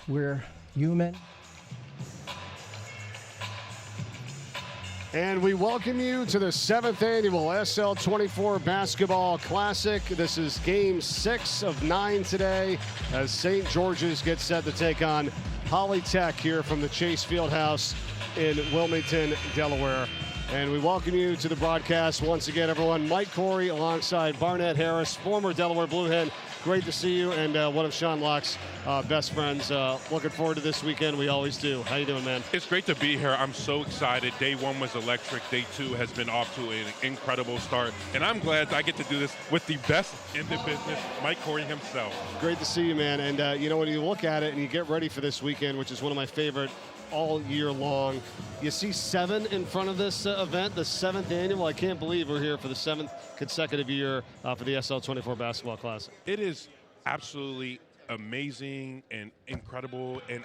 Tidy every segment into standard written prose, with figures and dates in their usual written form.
We're human. And we welcome you to the 7th annual SL24 Basketball Classic. This is Game 6 of 9 today as St. George's gets set to take on Polytech here from the Chase Fieldhouse in Wilmington, Delaware. And we welcome you to the broadcast once again, everyone. Mike Corey alongside Barnett Harris, former Delaware Blue Hen. Great to see you, and one of Sean Locke's best friends. Looking forward to this weekend. We always do. How you doing, man? It's great to be here. I'm so excited. Day one was electric. Day two has been off to an incredible start. And I'm glad I get to do this with the best in the business, Mike Corey himself. Great to see you, man. And, you know, when you look at it and you get ready for this weekend, which is one of my favorite all year long, you see 7 in front of this event, the 7th annual. I can't believe we're here for the 7th consecutive year for the SL24 Basketball Classic. It is absolutely amazing and incredible, and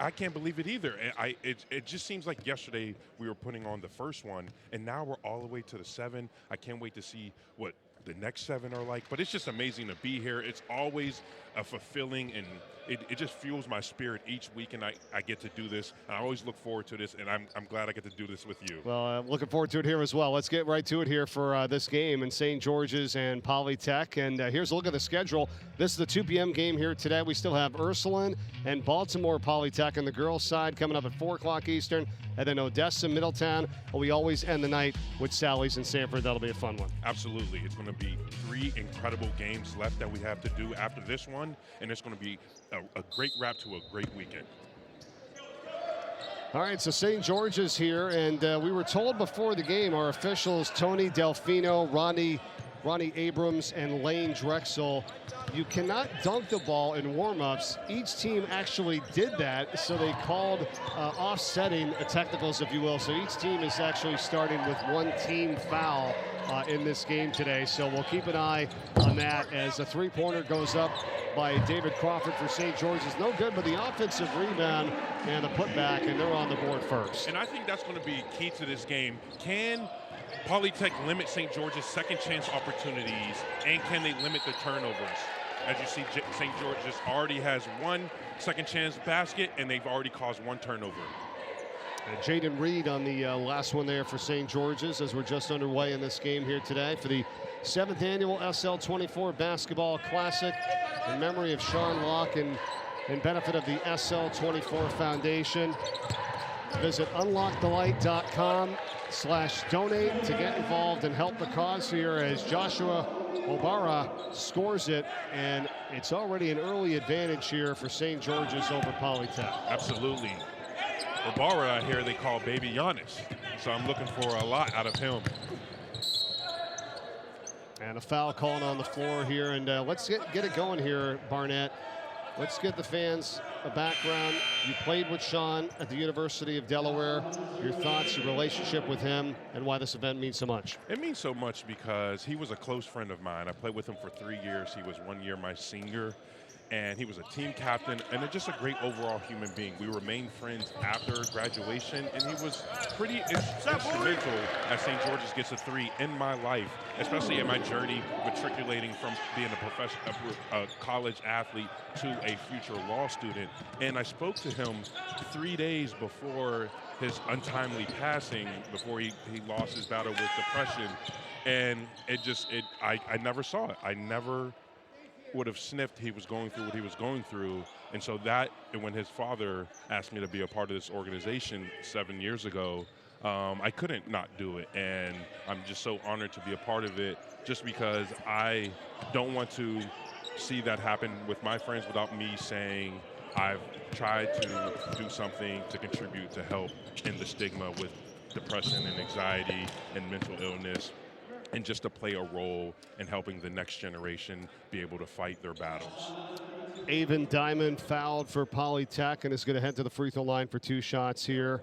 I can't believe it either. And it just seems like yesterday we were putting on the first one, and now we're all the way to the 7. I can't wait to see what the next 7 are like, but it's just amazing to be here. It's always a fulfilling, and it just fuels my spirit each week, and I get to do this, and I always look forward to this, and I'm glad I get to do this with you. Well, I'm looking forward to it here as well. Let's get right to it here for this game in St. George's and Polytech, and here's a look at the schedule. This is the 2 p.m. game here today. We still have Ursuline and Baltimore Polytech on the girls' side coming up at 4 o'clock Eastern, and then Odessa, Middletown. We always end the night with Sally's and Sanford. That'll be a fun one. Absolutely. It's going to be 3 incredible games left that we have to do after this one, and it's going to be a great wrap to a great weekend. All right, so St. George's here, and we were told before the game, our officials, Tony Delfino, Ronnie Abrams, and Lane Drexel, you cannot dunk the ball in warm-ups. Each team actually did that, so they called offsetting technicals, if you will. So each team is actually starting with 1 team foul in this game today. So we'll keep an eye on that as a 3-pointer goes up by David Crawford for St. George's. No good, but the offensive rebound and the putback, and they're on the board first. And I think that's going to be key to this game. Can Polytech limit St. George's second chance opportunities, and can they limit the turnovers? As you see, St. George's already has 1 second chance basket, and they've already caused 1 turnover. Jaden Reed on the last one there for St. George's as we're just underway in this game here today for the 7th annual SL24 Basketball Classic in memory of Sean Locke and in benefit of the SL24 Foundation. Visit unlockthelight.com/donate to get involved and help the cause here as Joshua Obara scores it, and it's already an early advantage here for St. George's over Polytech. Absolutely. Obara out here they call Baby Giannis, so I'm looking for a lot out of him. And a foul calling on the floor here, and let's get it going here, Barnett. Let's get the fans a background. You played with Sean at the University of Delaware. Your thoughts, your relationship with him, and why this event means so much. It means so much because he was a close friend of mine. I played with him for 3 years. He was 1 year my senior, and he was a team captain and just a great overall human being. We remained friends after graduation, and he was pretty instrumental as St. George's gets a 3 in my life, especially in my journey matriculating from being a college athlete to a future law student. And I spoke to him 3 days before his untimely passing, before he lost his battle with depression, and I never saw it. I never would have sniffed he was going through what he was going through. And so and when his father asked me to be a part of this organization 7 years ago, I couldn't not do it. And I'm just so honored to be a part of it, just because I don't want to see that happen with my friends without me saying I've tried to do something to contribute to help end the stigma with depression and anxiety and mental illness, and just to play a role in helping the next generation be able to fight their battles. Avon Diamond fouled for Polytech and is going to head to the free throw line for 2 shots here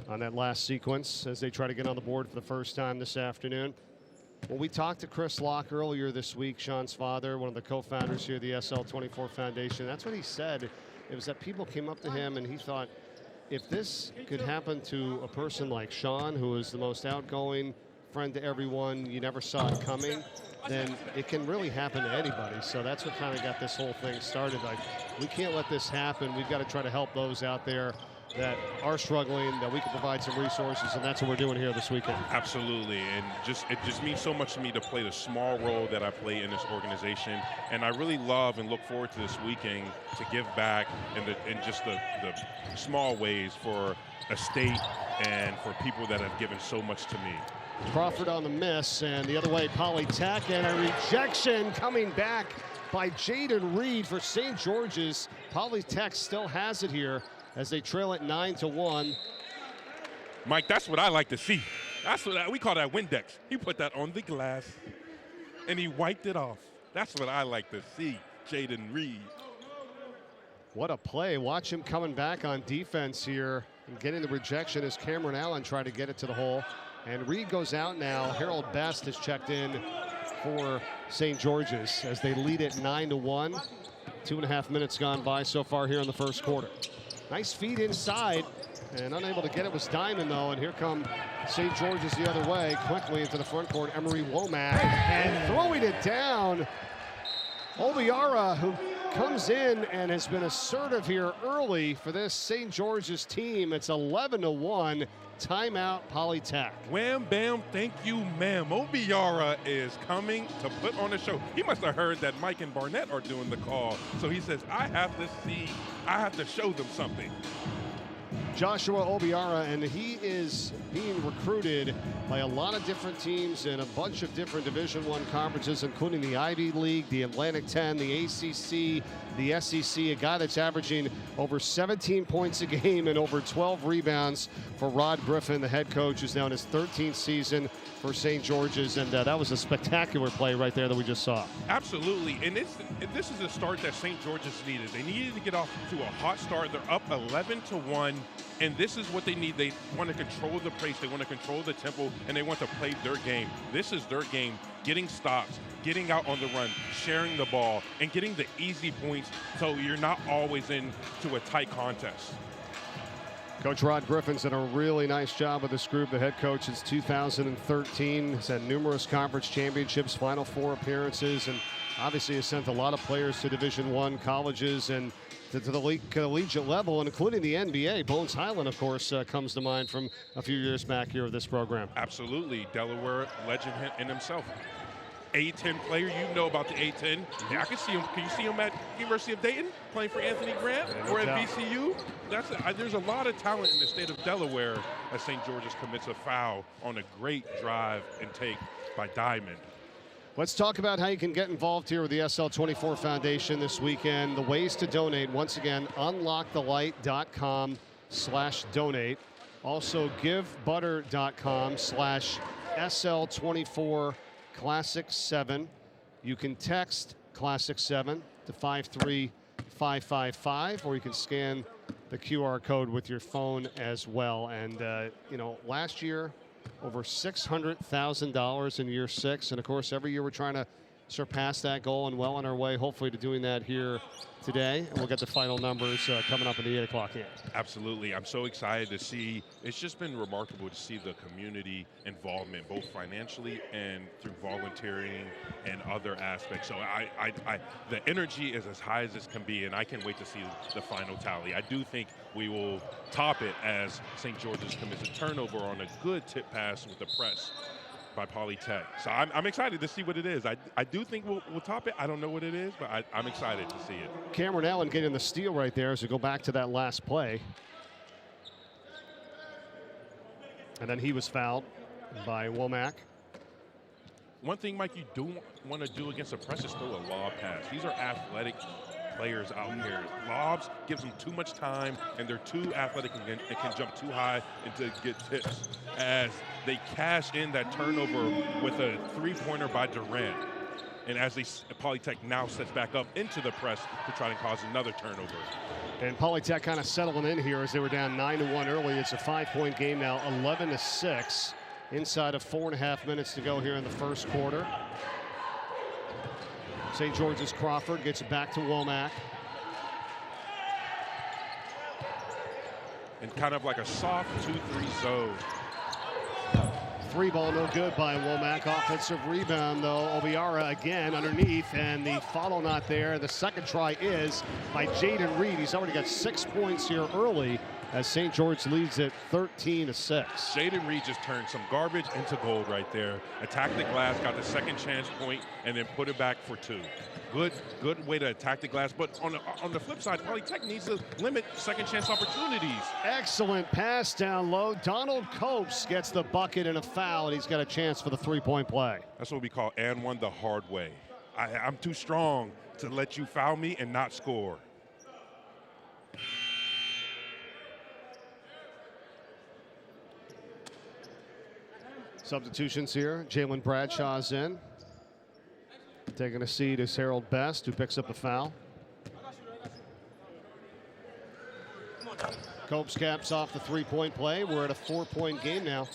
on that last sequence as they try to get on the board for the first time this afternoon. Well, we talked to Chris Locke earlier this week, Sean's father, one of the co-founders here of the SL24 Foundation. That's what he said. It was that people came up to him and he thought, if this could happen to a person like Sean, who is the most outgoing, friend to everyone, you never saw it coming, then it can really happen to anybody. So that's what kind of got this whole thing started. Like, we can't let this happen. We've got to try to help those out there that are struggling, that we can provide some resources, and that's what we're doing here this weekend. Absolutely, and it just means so much to me to play the small role that I play in this organization, and I really love and look forward to this weekend to give back in just the small ways for a state and for people that have given so much to me. Crawford on the miss, and the other way, Polytech, and a rejection coming back by Jaden Reed for St. George's. Polytech still has it here as they trail it 9-1. Mike, that's what I like to see. That's what we call that Windex. He put that on the glass, and he wiped it off. That's what I like to see, Jaden Reed. What a play. Watch him coming back on defense here and getting the rejection as Cameron Allen tried to get it to the hole. And Reed goes out now. Harold Best has checked in for St. George's as they lead it 9-1. 2.5 minutes gone by so far here in the first quarter. Nice feed inside, and unable to get it was Diamond, though, and here come St. George's the other way, quickly into the front court, Emery Womack, and throwing it down. Obiara, who comes in and has been assertive here early for this St. George's team. It's 11-1, timeout Polytech. Wham, bam, thank you, ma'am. Obiara is coming to put on a show. He must have heard that Mike and Barnett are doing the call. So he says, I have to show them something. Joshua Obiara, and he is being recruited by a lot of different teams in a bunch of different Division I conferences, including the Ivy League, the Atlantic 10, the ACC, the SEC, a guy that's averaging over 17 points a game and over 12 rebounds for Rod Griffin, the head coach, who's now in his 13th season for St. George's, and that was a spectacular play right there that we just saw. Absolutely, and this is the start that St. George's needed. They needed to get off to a hot start. They're up 11-1, and this is what they need. They want to control the pace, they want to control the tempo, and they want to play their game. This is their game, getting stops, getting out on the run, sharing the ball, and getting the easy points so you're not always into a tight contest. Coach Rod Griffin's done a really nice job with this group. The head coach since 2013 has had numerous conference championships, Final Four appearances, and obviously has sent a lot of players to Division I colleges and to the collegiate level, including the NBA. Bones Highland, of course, comes to mind from a few years back here of this program. Absolutely. Delaware legend in himself. A-10 player, you know about the A-10. Yeah, I can see him. Can you see him at University of Dayton playing for Anthony Grant or at VCU? There's a lot of talent in the state of Delaware as St. George's commits a foul on a great drive and take by Diamond. Let's talk about how you can get involved here with the SL24 Foundation this weekend. The ways to donate, once again, unlockthelight.com/donate. Also, givebutter.com/SL24 Classic 7. You can text Classic 7 to 53555, or you can scan the QR code with your phone as well. And, last year, over $600,000 in year 6. And, of course, every year we're trying to surpass that goal and well on our way, hopefully, to doing that here today. And we'll get the final numbers coming up in the 8 o'clock game. Absolutely. I'm so excited to see. It's just been remarkable to see the community involvement, both financially and through volunteering and other aspects. So the energy is as high as this can be, and I can't wait to see the final tally. I do think we will top it as St. George's commits a turnover on a good tip pass with the press by Polytech. So I'm excited to see what it is. I do think we'll top it. I don't know what it is, but I'm excited to see it. Cameron Allen getting the steal right there as we go back to that last play. And then he was fouled by Womack. One thing, Mike, you don't want to do against a press is throw a lob pass. These are athletic players out here. Lobs gives them too much time, and they're too athletic and can jump too high and to get tips as they cash in that turnover with a three-pointer by Durant. And as Polytech now sets back up into the press to try to cause another turnover. And Polytech kind of settling in here as they were down 9-1 early. It's a 5-point game now, 11-6. Inside of 4.5 minutes to go here in the first quarter. St. George's Crawford gets it back to Womack. And kind of like a soft 2-3 zone. Free ball, no good by Womack. Offensive rebound, though. Obiara again underneath, and the follow not there. The second try is by Jaden Reed. He's already got 6 points here early as St. George leads it 13-6. Jaden Reed just turned some garbage into gold right there. Attacked the glass, got the second chance point, and then put it back for 2. Good way to attack the glass. But on the flip side, Polytech needs to limit second chance opportunities. Excellent pass down low. Donald Copes gets the bucket and a foul, and he's got a chance for the three-point play. That's what we call and one the hard way. I'm too strong to let you foul me and not score. Substitutions here. Jalen Bradshaw's in. Taking a seat is Harold Best, who picks up the foul. Copes caps off the three-point play. We're at a 4-point game now.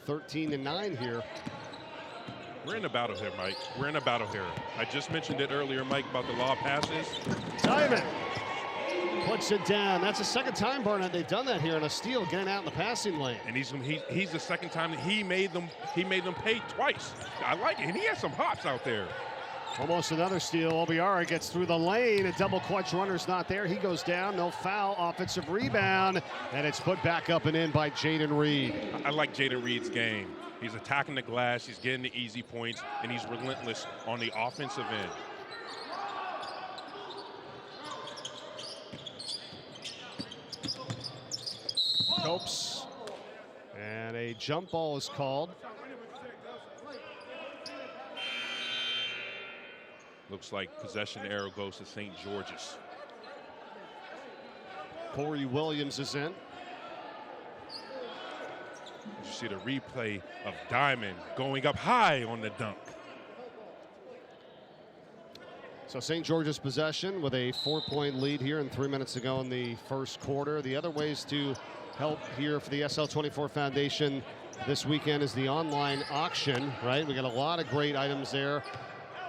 13-9 here. We're in a battle here, Mike. We're in a battle here. I just mentioned it earlier, Mike, about the law of passes. Diamond puts it down. That's the second time, Barnett, they've done that here in a steal, getting out in the passing lane. And he's the second time that he made them pay twice. I like it, and he has some hops out there. Almost another steal. Obiara gets through the lane. A double clutch runner's not there. He goes down. No foul. Offensive rebound. And it's put back up and in by Jaden Reed. I like Jaden Reed's game. He's attacking the glass. He's getting the easy points. And he's relentless on the offensive end. Copes. And a jump ball is called. Looks like possession arrow goes to St. George's. Corey Williams is in. You see the replay of Diamond going up high on the dunk. So St. George's possession with a 4-point lead here and 3 minutes to go in the first quarter. The other ways to help here for the SL24 Foundation this weekend is the online auction, right? We got a lot of great items there.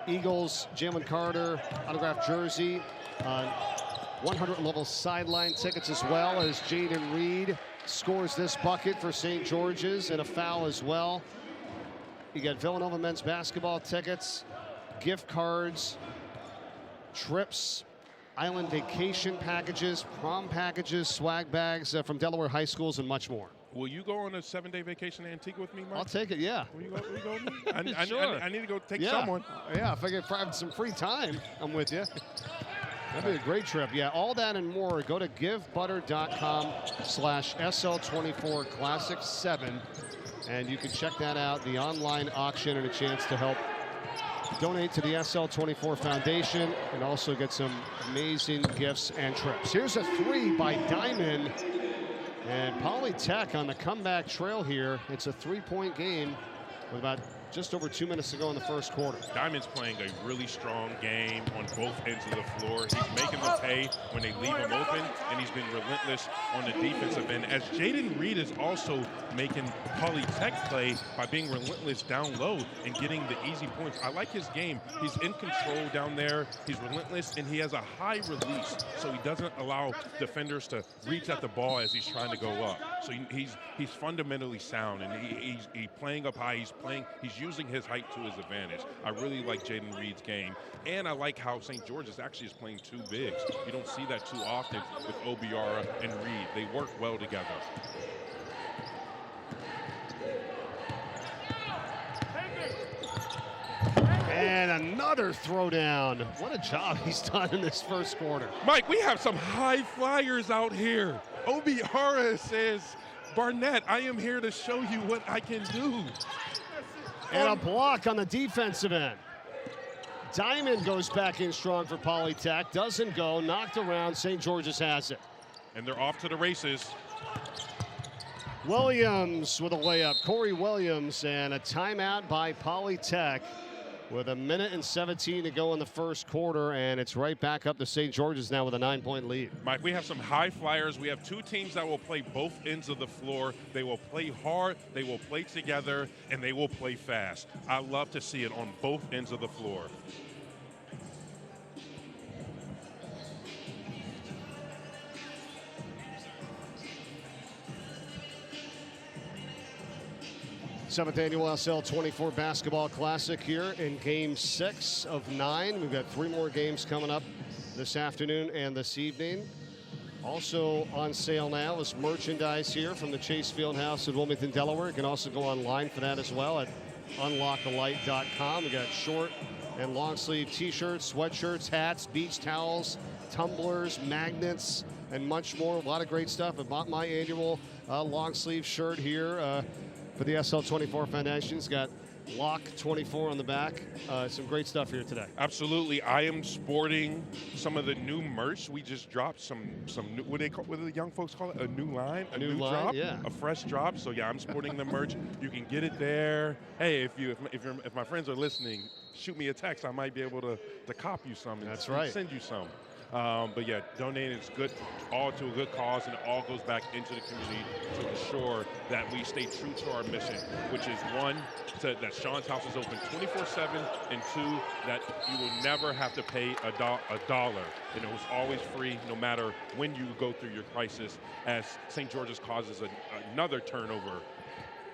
Eagles, Jalen Carter, autographed jersey, 100 level sideline tickets, as well as Jaden Reed scores this bucket for St. George's, and a foul as well. You got Villanova men's basketball tickets, gift cards, trips, island vacation packages, prom packages, swag bags from Delaware high schools, and much more. Will you go on a 7-day vacation to Antigua with me, Mike? I'll take it, yeah. Will you go with me? Sure. I need to go take Yeah. someone. Yeah, if I get some free time, I'm with you. That'd be a great trip. Yeah, all that and more. Go to givebutter.com/SL24 Classic 7, and you can check that out, the online auction, and a chance to help donate to the SL24 Foundation and also get some amazing gifts and trips. Here's a three by Diamond. And Polytech on the comeback trail here. It's a 3-point game with about just over 2 minutes to go in the first quarter. Diamond's playing a really strong game on both ends of the floor. He's making them pay when they leave him open, and he's been relentless on the defensive end. As Jaden Reed is also making Polytech play by being relentless down low and getting the easy points. I like his game. He's in control down there. He's relentless, and he has a high release, so he doesn't allow defenders to reach at the ball as he's trying to go up. So he's fundamentally sound, and he's playing up high. He's using his height to his advantage. I really like Jaden Reed's game, and I like how St. George's actually is playing two bigs. You don't see that too often with Obiara and Reed. They work well together. And another throwdown. What a job he's done in this first quarter. Mike, we have some high flyers out here. Obiara says, Barnett, I am here to show you what I can do. And a block on the defensive end. Diamond goes back in strong for Polytech. Doesn't go. Knocked around. St. George's has it. And they're off to the races. Williams with a layup. Corey Williams, and a timeout by Polytech with 1:17 to go in the first quarter, and it's right back up to St. George's now with a 9-point lead. Mike, we have some high flyers. We have two teams that will play both ends of the floor. They will play hard, they will play together, and they will play fast. I love to see it on both ends of the floor. 7th annual SL24 basketball classic here in game 6 of 9. We've got 3 more games coming up this afternoon and this evening. Also on sale now is merchandise here from the Chase Fieldhouse in Wilmington, Delaware. You can also go online for that as well at unlockthelight.com. We got short and long sleeve t-shirts, sweatshirts, hats, beach towels, tumblers, magnets, and much more. A lot of great stuff. I bought my annual long sleeve shirt here for the SL24 Foundation. It's got Lock 24 on the back. Some great stuff here today. Absolutely. I am sporting some of the new merch. We just dropped some new, what do the young folks call it? A new line? A new line, drop? yeah. A fresh drop. So yeah, I'm sporting the merch. You can get it there. Hey, if my friends are listening, shoot me a text. I might be able to cop you some. That's right. Send you some. But yeah, donating is good, all to a good cause, and it all goes back into the community to ensure that we stay true to our mission, which is 1, that Sean's House is open 24/7, and 2, that you will never have to pay a dollar, and it was always free, no matter when you go through your crisis, as St. George's causes another turnover.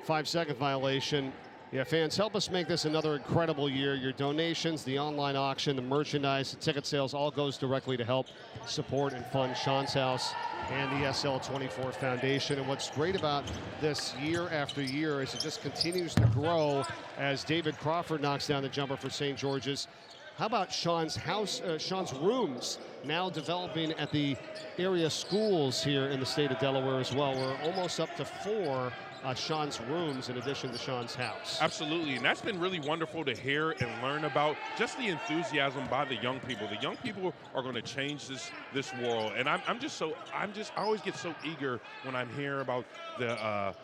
5-second violation. Yeah, fans, help us make this another incredible year. Your donations, the online auction, the merchandise, the ticket sales, all goes directly to help support and fund Sean's House and the SL24 Foundation. And what's great about this year after year is it just continues to grow as David Crawford knocks down the jumper for St. George's. How about Sean's House, Sean's Rooms now developing at the area schools here in the state of Delaware as well? We're almost up to 4 Sean's Rooms in addition to Sean's House. Absolutely, and that's been really wonderful to hear and learn about, just the enthusiasm by the young people. The young people are going to change this world, and I always get so eager when I'm hearing about the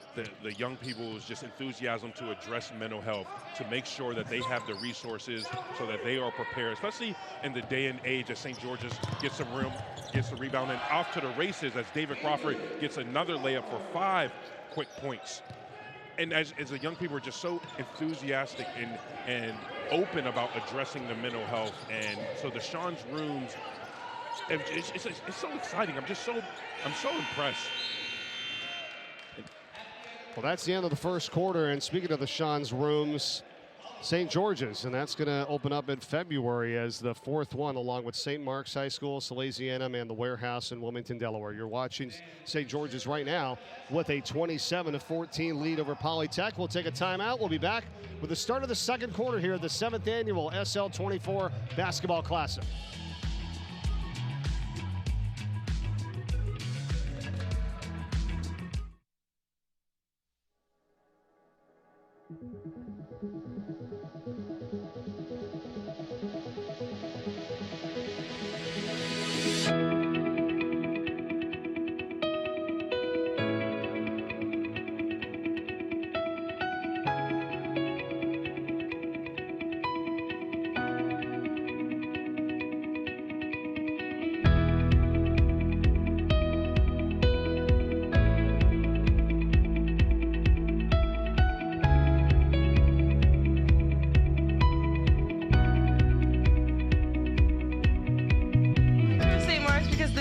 young people's just enthusiasm to address mental health, to make sure that they have the resources so that they are prepared, especially in the day and age as St. George's gets the rebound and off to the races as David Crawford gets another layup for 5 quick points. And as the young people are just so enthusiastic and open about addressing the mental health, and so the Sean's Rooms, it's so exciting. I'm so impressed. Well, that's the end of the first quarter, and speaking of the Sean's Rooms, St. George's, and that's going to open up in February as the 4th one, along with St. Mark's High School, Salesianum, and the Warehouse in Wilmington, Delaware. You're watching St. George's right now with a 27-14 lead over Polytech. We'll take a timeout. We'll be back with the start of the second quarter here at the 7th annual SL24 Basketball Classic.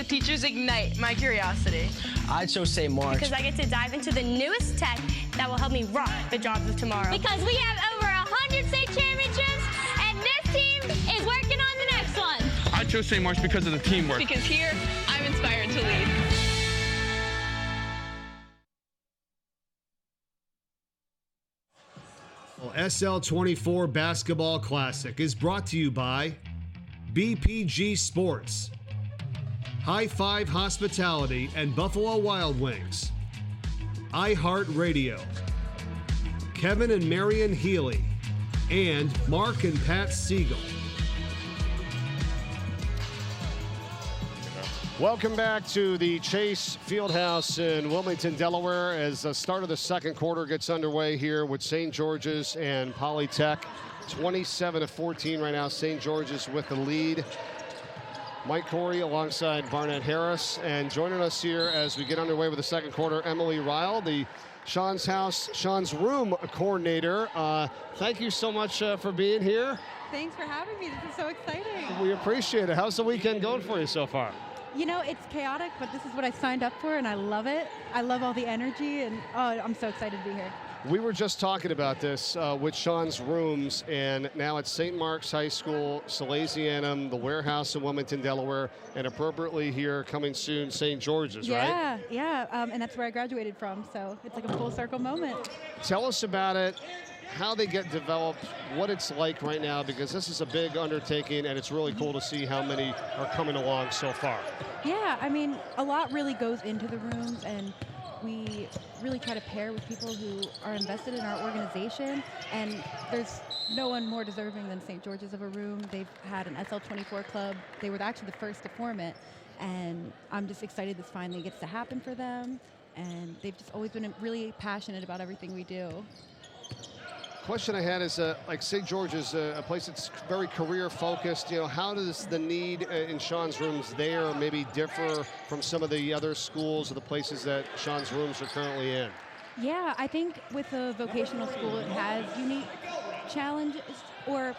Teachers ignite my curiosity. I chose St. Mark's because I get to dive into the newest tech that will help me rock the jobs of tomorrow. Because we have over 100 state championships, and this team is working on the next one. I chose St. Mark's because of the teamwork. Because here, I'm inspired to lead. Well, SL24 Basketball Classic is brought to you by BPG Sports, High Five Hospitality and Buffalo Wild Wings, iHeartRadio, Kevin and Marion Healy, and Mark and Pat Siegel. Welcome back to the Chase Fieldhouse in Wilmington, Delaware, as the start of the second quarter gets underway here with St. George's and Polytech. 27-14 right now. St. George's with the lead. Mike Corey alongside Barnett Harris, and joining us here as we get underway with the second quarter, Emily Ryle, the Sean's House, Sean's Room coordinator. Thank you so much for being here. Thanks for having me. This is so exciting. We appreciate it. How's the weekend going for you so far? You know, it's chaotic, but this is what I signed up for, and I love it. I love all the energy, and I'm so excited to be here. We were just talking about this with Sean's Rooms, and now at St. Mark's High School, Salesianum, the Warehouse in Wilmington, Delaware, and appropriately here, coming soon, St. George's, right? Yeah, and that's where I graduated from, so it's like a full circle moment. Tell us about it, how they get developed, what it's like right now, because this is a big undertaking, and it's really cool to see how many are coming along so far. Yeah, I mean, a lot really goes into the rooms, and we really try to pair with people who are invested in our organization, and there's no one more deserving than St. George's of a room. They've had an SL24 club. They were actually the first to form it, and I'm just excited this finally gets to happen for them, and they've just always been really passionate about everything we do. Question I had is, like St. George's, a place that's very career focused. You know, how does the need in Sean's Rooms there maybe differ from some of the other schools or the places that Sean's Rooms are currently in? Yeah, I think with a vocational school, it has unique challenges, or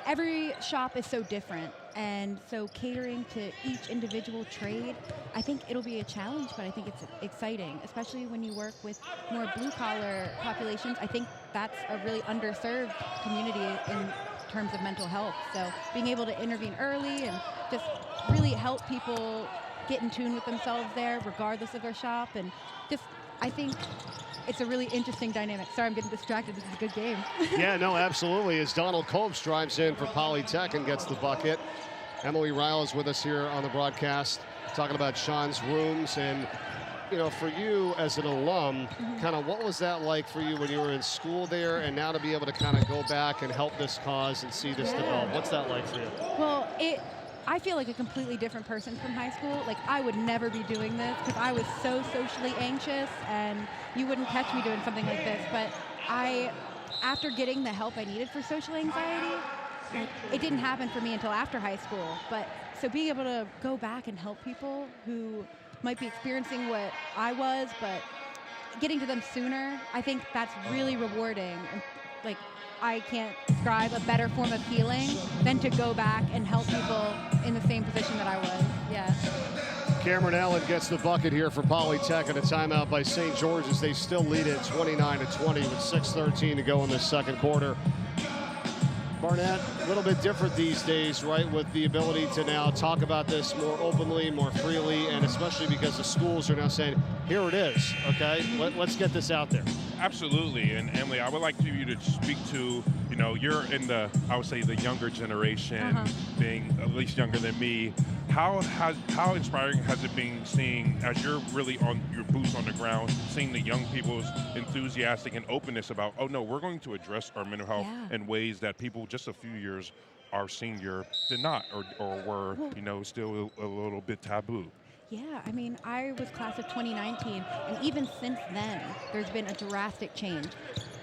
every shop is so different. And so catering to each individual trade, I think it'll be a challenge, but I think it's exciting, especially when you work with more blue-collar populations. I think that's a really underserved community in terms of mental health. So being able to intervene early and just really help people get in tune with themselves there, regardless of their shop, and just, I think it's a really interesting dynamic. Sorry, I'm getting distracted. This is a good game. Yeah, no, absolutely. As Donald Copes drives in for Polytech and gets the bucket. Emily Ryle is with us here on the broadcast, talking about Sean's Rooms. And, you know, for you as an alum, kind of what was that like for you when you were in school there, and now to be able to kind of go back and help this cause and see this develop? What's that like for you? Well, I feel like a completely different person from high school. Like, I would never be doing this because I was so socially anxious, and you wouldn't catch me doing something like this. But after getting the help I needed for social anxiety, like, it didn't happen for me until after high school. But so being able to go back and help people who might be experiencing what I was, but getting to them sooner, I think that's really rewarding. And, like, I can't describe a better form of healing than to go back and help people in the same position that I was. Yeah. Cameron Allen gets the bucket here for Polytech, and a timeout by St. George's. They still lead it 29-20 with 6:13 to go in the second quarter. Barnett, a little bit different these days, right, with the ability to now talk about this more openly, more freely, and especially because the schools are now saying, here it is, okay? Let's get this out there. Absolutely, and Emily, I would like you to speak to, you know, you're in the, I would say, the younger generation, being at least younger than me. How inspiring has it been seeing, as you're really on your boots on the ground, seeing the young people's enthusiastic and openness about, oh no, we're going to address our mental health in ways that people just a few years our senior did not, or were, you know, still a little bit taboo. Yeah, I mean, I was class of 2019, and even since then, there's been a drastic change.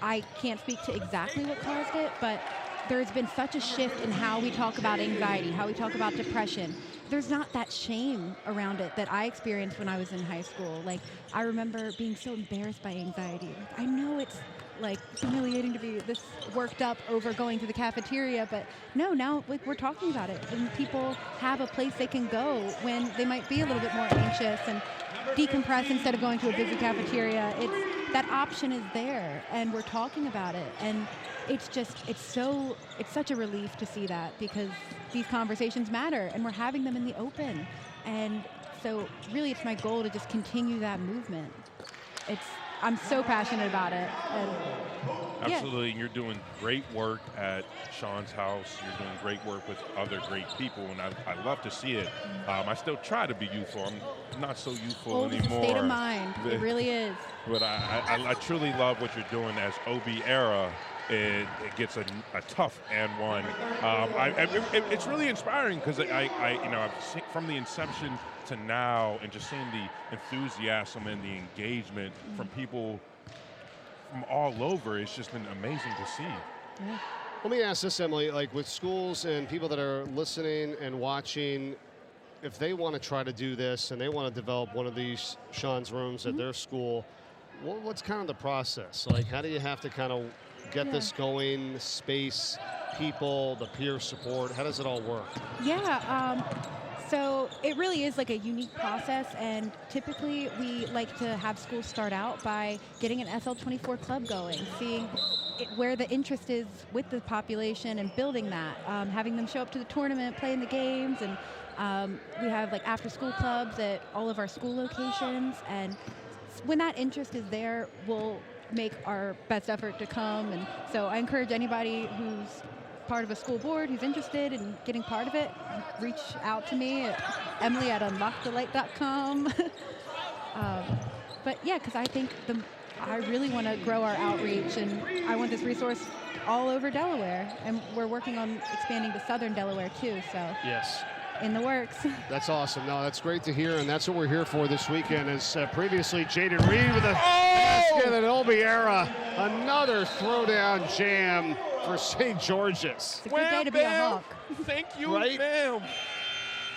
I can't speak to exactly what caused it, but there's been such a shift in how we talk about anxiety, how we talk about depression. There's not that shame around it that I experienced when I was in high school. Like, I remember being so embarrassed by anxiety. I know it's like humiliating to be this worked up over going to the cafeteria, but no, now like we're talking about it, and people have a place they can go when they might be a little bit more anxious and decompress instead of going to a busy cafeteria. That option is there, and we're talking about it, and it's such a relief to see that, because these conversations matter and we're having them in the open. And so really it's my goal to just continue that movement. I'm so passionate about it. And absolutely, and you're doing great work at Sean's house. You're doing great work with other great people, and I love to see it. I still try to be youthful. I'm not so youthful anymore. It's a state of mind. It really is. But I truly love what you're doing as OB era. It gets a tough and one. It's really inspiring, because I've seen from the inception to now, and just seeing the enthusiasm and the engagement from people from all over. It's just been amazing to see. Yeah. Let me ask this, Emily, like with schools and people that are listening and watching, if they want to try to do this and they want to develop one of these Sean's Rooms at their school, what's kind of the process? Like, how do you have to kind of get this going, the space, people, the peer support? How does it all work? Yeah, So it really is like a unique process, and typically we like to have schools start out by getting an SL24 club going, seeing where the interest is with the population and building that, having them show up to the tournament, play in the games, and we have like after-school clubs at all of our school locations, and when that interest is there, we'll make our best effort to come. And so I encourage anybody who's part of a school board who's interested in getting part of it, reach out to me at emily@unlockthelight.com. But yeah, because I think I really want to grow our outreach, and I want this resource all over Delaware, and we're working on expanding to southern Delaware too, so Yes. in the works. That's awesome. No, that's great to hear, and that's what we're here for this weekend. As previously, Jaden Reed with a basket at Obiera. Another throwdown jam for St. George's. It's a good day to be a Hawk. Thank you, Right? ma'am.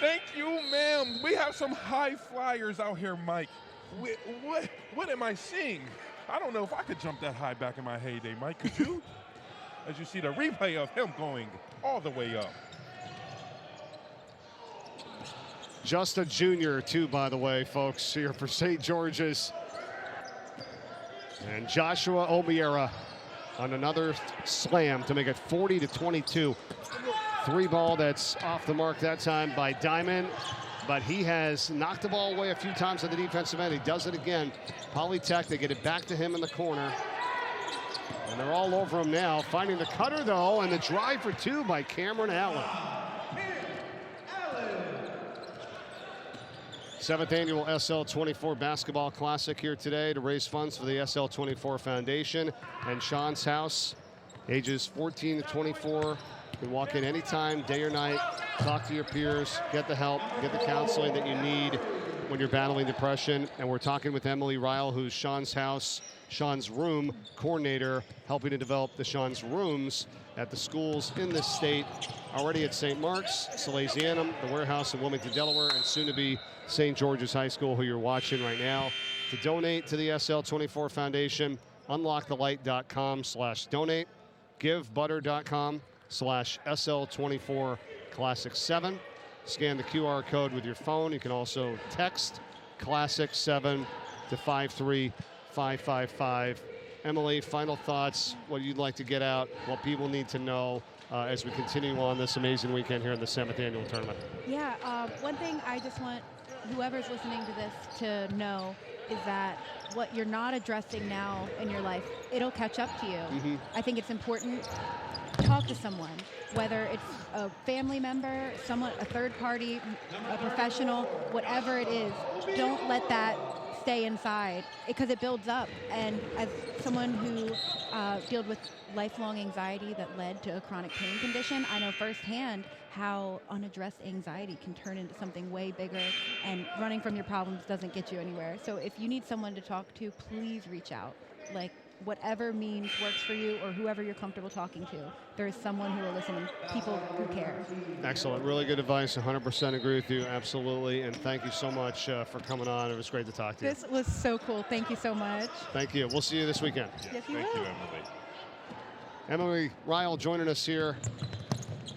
Thank you, ma'am. We have some high flyers out here, Mike. What am I seeing? I don't know if I could jump that high back in my heyday, Mike. Could you? As you see the replay of him going all the way up. Just a junior, too, by the way, folks, here for St. George's. And Joshua Obiera on another slam to make it 40-22. Three ball that's off the mark that time by Diamond, but he has knocked the ball away a few times on the defensive end. He does it again. Polytech, they get it back to him in the corner. And they're all over him now. Finding the cutter, though, and the drive for two by Cameron Allen. 7th annual SL24 Basketball Classic here today to raise funds for the SL24 Foundation and Sean's House. Ages 14 to 24. You can walk in anytime, day or night, talk to your peers, get the help, get the counseling that you need when you're battling depression. And we're talking with Emily Ryle, who's Sean's House, Sean's Room coordinator, helping to develop the Sean's Rooms at the schools in this state. Already at St. Mark's, Salesianum, the Warehouse in Wilmington, Delaware, and soon to be St. George's High School, who you're watching right now. To donate to the SL24 Foundation, unlockthelight.com/donate, givebutter.com/SL24 Classic 7. Scan the QR code with your phone. You can also text Classic 7 to 53555. Emily, final thoughts, what you'd like to get out, what people need to know as we continue on this amazing weekend here in the 7th annual tournament. Yeah, one thing I just want whoever's listening to this to know is that what you're not addressing now in your life, it'll catch up to you. Mm-hmm. I think it's important to talk to someone, whether it's a family member, someone, a third party, a professional, whatever it is. Don't let that stay inside because it builds up. And as someone who dealt with lifelong anxiety that led to a chronic pain condition, I know firsthand how unaddressed anxiety can turn into something way bigger, and running from your problems doesn't get you anywhere. So if you need someone to talk to, please reach out. Like, whatever means works for you, or whoever you're comfortable talking to. There is someone who will listen, and people who care. Excellent. Really good advice. 100% agree with you. Absolutely. And thank you so much for coming on. It was great to talk to you. This was so cool. Thank you so much. Thank you. We'll see you this weekend. Yes, you Thank will. you, Emily. Emily Ryle joining us here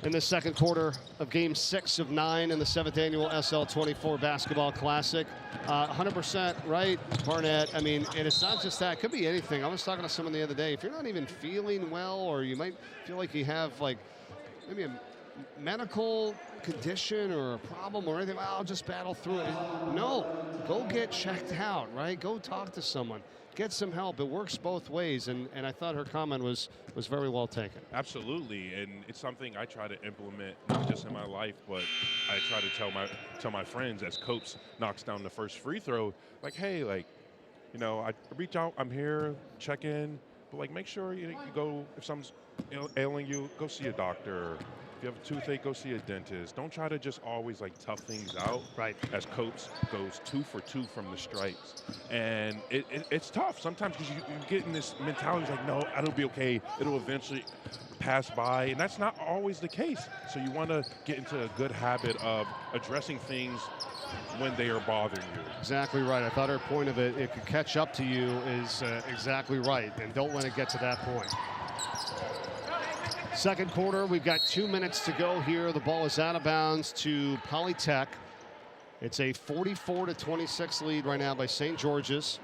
in the second quarter of Game 6 of 9 in the 7th annual SL24 Basketball Classic. 100% right, Barnett. I mean, and it's not just that. It could be anything. I was talking to someone the other day. If you're not even feeling well, or you might feel like you have, like, maybe a medical condition or a problem or anything, well, I'll just battle through it. No, go get checked out, right? Go talk to someone. Get some help. It works both ways, and I thought her comment was very well taken. Absolutely, and it's something I try to implement not just in my life, but I try to tell my friends as Copes knocks down the first free throw, like, hey, like, you know, I reach out, I'm here, check in, but like, make sure you go, if something's ailing you, go see a doctor. If you have a toothache, go see a dentist. Don't try to just always like tough things out. Right. As Copes goes 2 for 2 from the stripes. And it's tough sometimes because you get in this mentality like, no, it'll be okay. It'll eventually pass by. And that's not always the case. So you want to get into a good habit of addressing things when they are bothering you. Exactly right. I thought her point of it could catch up to you is exactly right. And don't let it get to that point. Second quarter, we've got 2 minutes to go here. The ball is out of bounds to Polytech. It's a 44-26 lead right now by St. George's.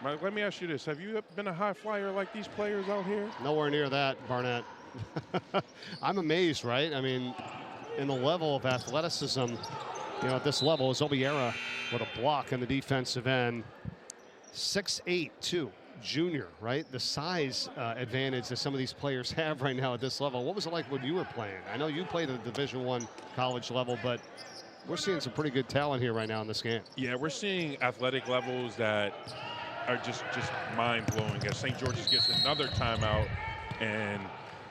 Mike, let me ask you this. Have you been a high flyer like these players out here? Nowhere near that, Barnett. I'm amazed, right? I mean, in the level of athleticism, you know, at this level, is Obiera with a block on the defensive end. 6'8", too. Junior, right? The size advantage that some of these players have right now at this level. What was it like when you were playing? I know you played at the Division I college level, but we're seeing some pretty good talent here right now in this game. Yeah, we're seeing athletic levels that are just mind-blowing as St. George's gets another timeout, and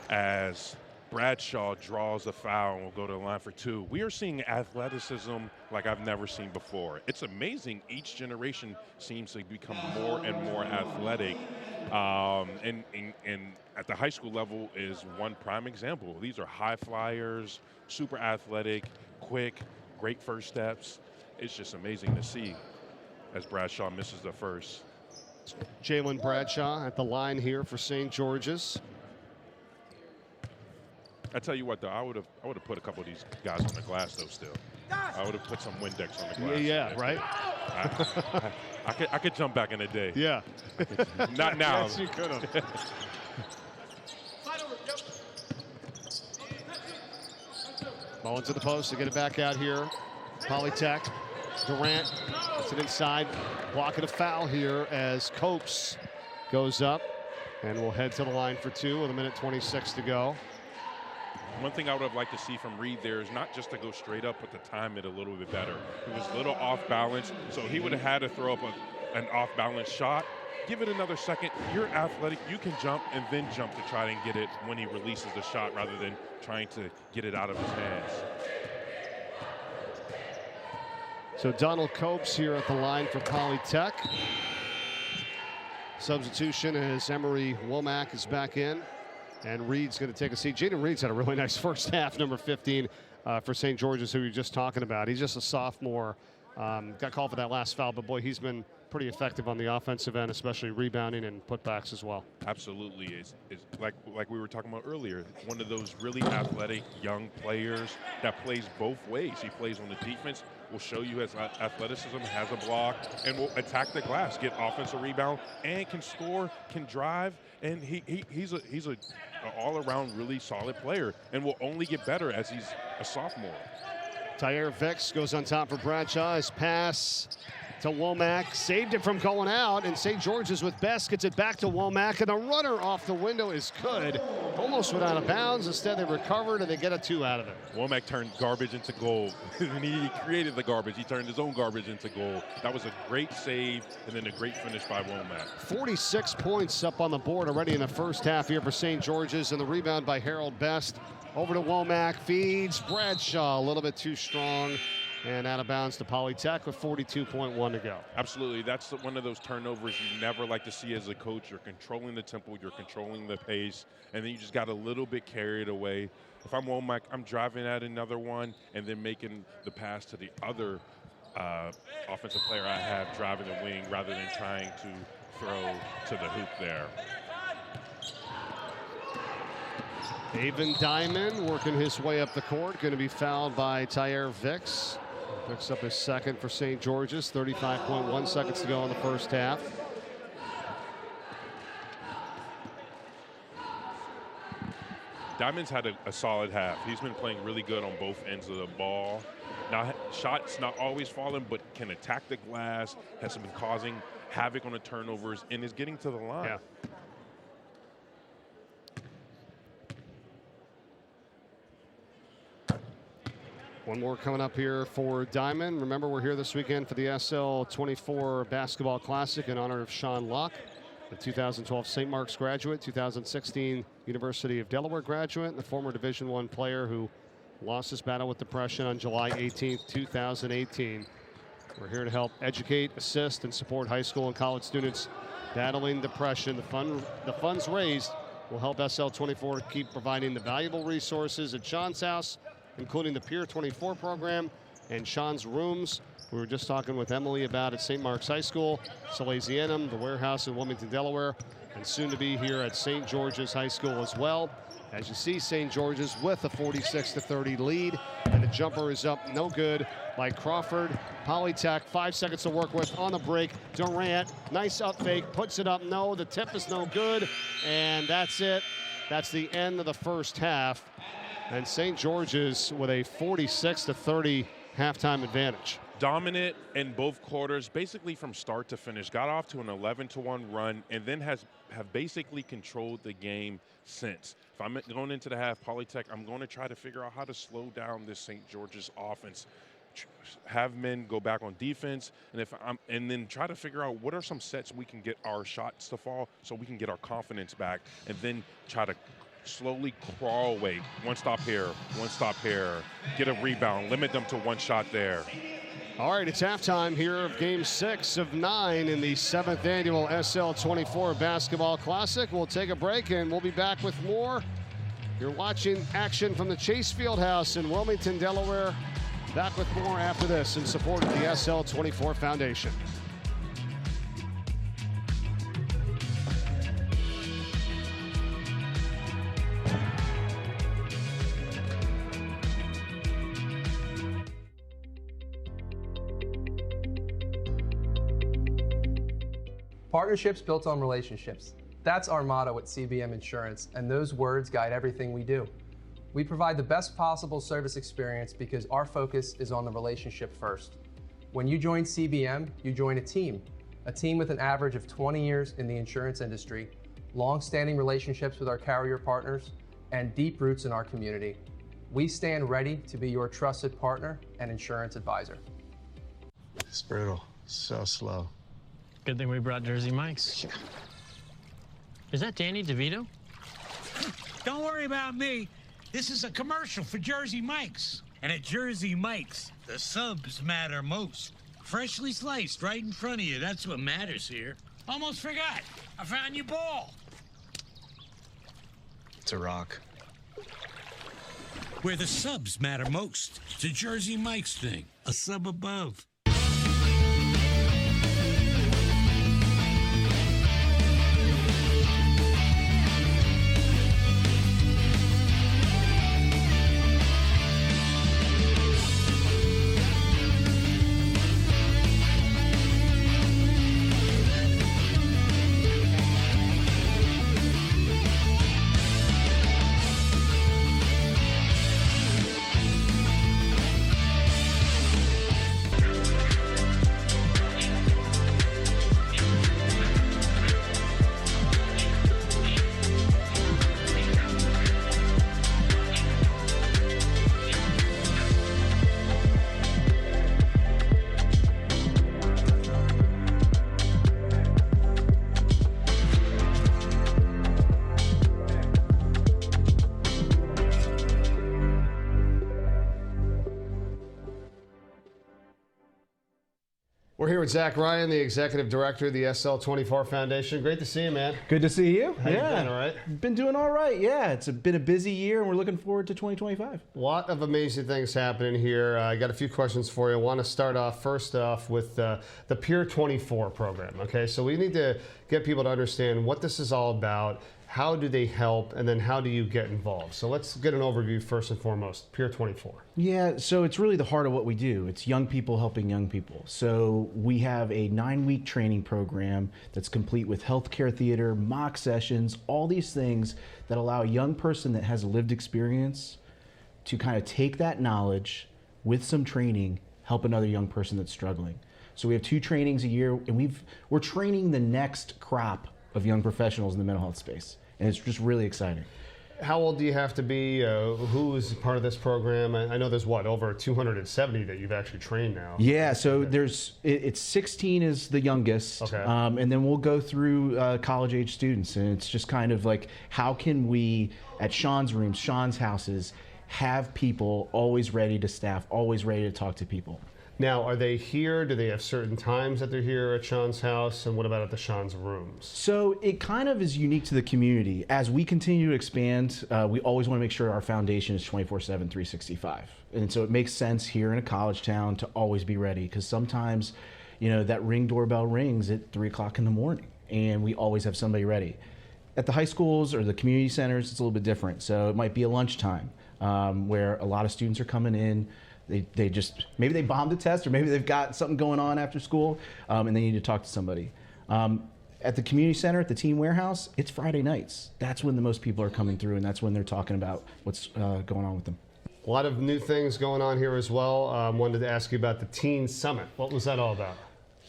as Bradshaw draws a foul and will go to the line for 2. We are seeing athleticism like I've never seen before. It's amazing. Each generation seems to become more and more athletic. And at the high school level is one prime example. These are high flyers, super athletic, quick, great first steps. It's just amazing to see as Bradshaw misses the first. Jalen Bradshaw at the line here for St. George's. I tell you what, though, I would have put a couple of these guys on the glass, though. Still, I would have put some Windex on the glass. Yeah, right. I could jump back in the day. Yeah, not now. Yes, you could have. Ball into the post to get it back out here. Polytech, Durant puts it inside, blocking a foul here as Copes goes up, and we'll head to the line for 2 with 1:26 to go. One thing I would have liked to see from Reed there is not just to go straight up, but to time it a little bit better. It was a little off balance, so he would have had to throw up an off balance shot. Give it another second. You're athletic. You can jump and then jump to try and get it when he releases the shot rather than trying to get it out of his hands. So Donald Copes here at the line for Polytech. Substitution as Emery Womack is back in. And Reed's going to take a seat. Jaden Reed's had a really nice first half, number 15 for St. George's, who we were just talking about. He's just a sophomore. Got called for that last foul, but boy, he's been pretty effective on the offensive end, especially rebounding and putbacks as well. Absolutely. It's like we were talking about earlier, one of those really athletic young players that plays both ways. He plays on the defense, will show you his athleticism, has a block, and will attack the glass, get offensive rebound, and can score, can drive, and he's a all-around really solid player and will only get better as he's a sophomore. Tyre Vicks goes on top for Bradshaw. His pass to Womack, saved it from going out, and St. George's with Best gets it back to Womack, and the runner off the window is good. Almost went out of bounds. Instead, they recovered, and they get a 2 out of it. Womack turned garbage into gold. And he created the garbage. He turned his own garbage into gold. That was a great save, and then a great finish by Womack. 46 points up on the board already in the first half here for St. George's, and the rebound by Harold Best. Over to Womack, feeds Bradshaw, a little bit too strong, and out of bounds to Polytech with 42.1 to go. Absolutely. That's one of those turnovers you never like to see as a coach. You're controlling the tempo, you're controlling the pace, and then you just got a little bit carried away. If I'm Womack, I'm driving at another one and then making the pass to the other offensive player I have driving the wing rather than trying to throw to the hoop there. Avon Diamond working his way up the court, going to be fouled by Tyre Vicks. Picks up his second for St. George's, 35.1 seconds to go in the first half. Diamond's had a solid half. He's been playing really good on both ends of the ball. Now, shots not always falling, but can attack the glass, has been causing havoc on the turnovers, and is getting to the line. Yeah. One more coming up here for Diamond. Remember, we're here this weekend for the SL24 Basketball Classic in honor of Sean Locke, the 2012 St. Mark's graduate, 2016 University of Delaware graduate, and the former Division I player who lost his battle with depression on July 18th, 2018. We're here to help educate, assist, and support high school and college students battling depression. The funds raised will help SL24 keep providing the valuable resources at Sean's house, including the Pier 24 program and Sean's rooms. We were just talking with Emily about at St. Mark's High School, Salesianum, the warehouse in Wilmington, Delaware, and soon to be here at St. George's High School as well. As you see, St. George's with a 46-30 lead, and the jumper is up, no good by Crawford. Polytech, 5 seconds to work with on the break. Durant, nice up fake, puts it up, no, the tip is no good, and that's it. That's the end of the first half, and St. George's with a 46-30 halftime advantage. Dominant in both quarters, basically from start to finish. Got off to an 11-1 run, and then have basically controlled the game since. If I'm going into the half, Polytech, I'm going to try to figure out how to slow down this St. George's offense. Have men go back on defense, and then try to figure out what are some sets we can get our shots to fall, so we can get our confidence back, and then try to slowly crawl away. One stop here, get a rebound, limit them to one shot there. All right, it's halftime here of Game 6 of 9 in the 7th annual SL24 Basketball Classic. We'll take a break, and we'll be back with more. You're watching action from the Chase Fieldhouse in Wilmington, Delaware. Back with more after this in support of the SL24 Foundation. Partnerships built on relationships. That's our motto at CBM Insurance, and those words guide everything we do. We provide the best possible service experience because our focus is on the relationship first. When you join CBM, you join a team with an average of 20 years in the insurance industry, long-standing relationships with our carrier partners, and deep roots in our community. We stand ready to be your trusted partner and insurance advisor. It's brutal, so slow. Good thing we brought Jersey Mike's. Is that Danny DeVito? Don't worry about me. This is a commercial for Jersey Mike's. And at Jersey Mike's, the subs matter most. Freshly sliced right in front of you. That's what matters here. Almost forgot. I found your ball. It's a rock. Where the subs matter most. It's a Jersey Mike's thing. A sub above. We're here with Zach Ryan, the Executive Director of the SL24 Foundation. Great to see you, man. Good to see you. How you been, all right? Been doing all right, yeah. It's been a busy year, and we're looking forward to 2025. A lot of amazing things happening here. I got a few questions for you. I want to start off, first off, with the Peer 24 program, okay? So we need to get people to understand what this is all about, how do they help, and then how do you get involved? So let's get an overview first and foremost, Peer 24. Yeah, so it's really the heart of what we do. It's young people helping young people. So we have a 9-week training program that's complete with healthcare theater, mock sessions, all these things that allow a young person that has lived experience to kind of take that knowledge with some training, help another young person that's struggling. So we have 2 trainings a year, and we're training the next crop of young professionals in the mental health space, and it's just really exciting. How old do you have to be? Who is part of this program? I know there's over 270 that you've actually trained now. Yeah, so it's 16 is the youngest, okay. And then we'll go through college age students, and it's just kind of like, how can we at Sean's rooms, Sean's houses, have people always ready to staff, always ready to talk to people. Now, are they here? Do they have certain times that they're here at Sean's house? And what about at the Sean's rooms? So it kind of is unique to the community. As we continue to expand, we always want to make sure our foundation is 24/7, 365. And so it makes sense here in a college town to always be ready, because sometimes, that Ring doorbell rings at 3 o'clock in the morning, and we always have somebody ready. At the high schools or the community centers, it's a little bit different. So it might be a lunchtime where a lot of students are coming in. They just, maybe they bombed a test, or maybe they've got something going on after school and they need to talk to somebody. At the community center, at the teen warehouse, it's Friday nights. That's when the most people are coming through, and that's when they're talking about what's going on with them. A lot of new things going on here as well. Wanted to ask you about the Teen Summit. What was that all about?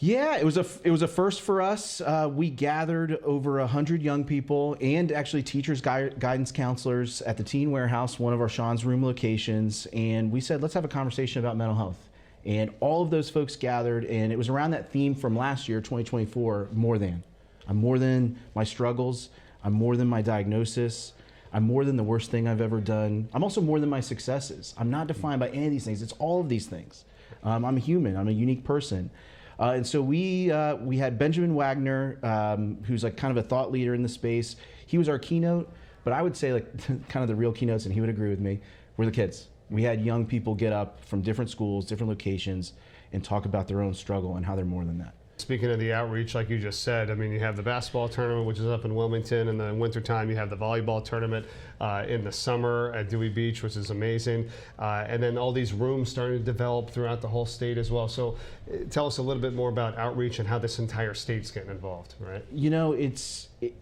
Yeah, it was a first for us. We gathered over 100 young people and actually teachers, guidance counselors at the Teen Warehouse, one of our Sean's Room locations, and we said, let's have a conversation about mental health. And all of those folks gathered, and it was around that theme from last year, 2024, more than. I'm more than my struggles. I'm more than my diagnosis. I'm more than the worst thing I've ever done. I'm also more than my successes. I'm not defined by any of these things. It's all of these things. I'm a human. I'm a unique person. And so we had Benjamin Wagner, who's like kind of a thought leader in the space. He was our keynote, but I would say like kind of the real keynotes, and he would agree with me, were the kids. We had young people get up from different schools, different locations, and talk about their own struggle and how they're more than that. Speaking of the outreach, like you just said, I mean, you have the basketball tournament, which is up in Wilmington, and then in wintertime you have the volleyball tournament in the summer at Dewey Beach, which is amazing. And then all these rooms starting to develop throughout the whole state as well. So tell us a little bit more about outreach and how this entire state's getting involved, right? You know,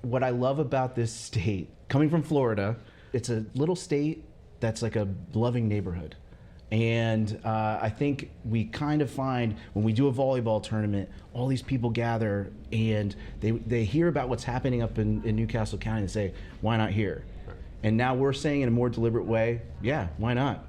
what I love about this state, coming from Florida, it's a little state that's like a loving neighborhood. And I think we kind of find when we do a volleyball tournament, all these people gather and they hear about what's happening up in Newcastle County and say, why not here? And now we're saying in a more deliberate way, yeah, why not?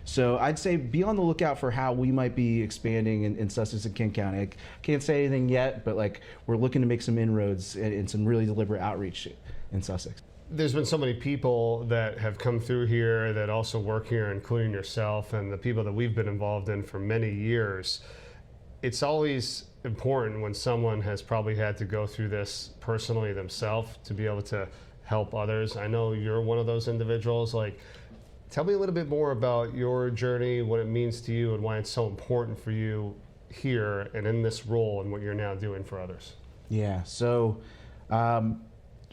So I'd say be on the lookout for how we might be expanding in Sussex and Kent County. I can't say anything yet, but like we're looking to make some inroads and some really deliberate outreach in Sussex. There's been so many people that have come through here that also work here, including yourself and the people that we've been involved in for many years. It's always important when someone has probably had to go through this personally themselves to be able to help others. I know you're one of those individuals. Like, tell me a little bit more about your journey, what it means to you, and why it's so important for you here and in this role and what you're now doing for others. Yeah, so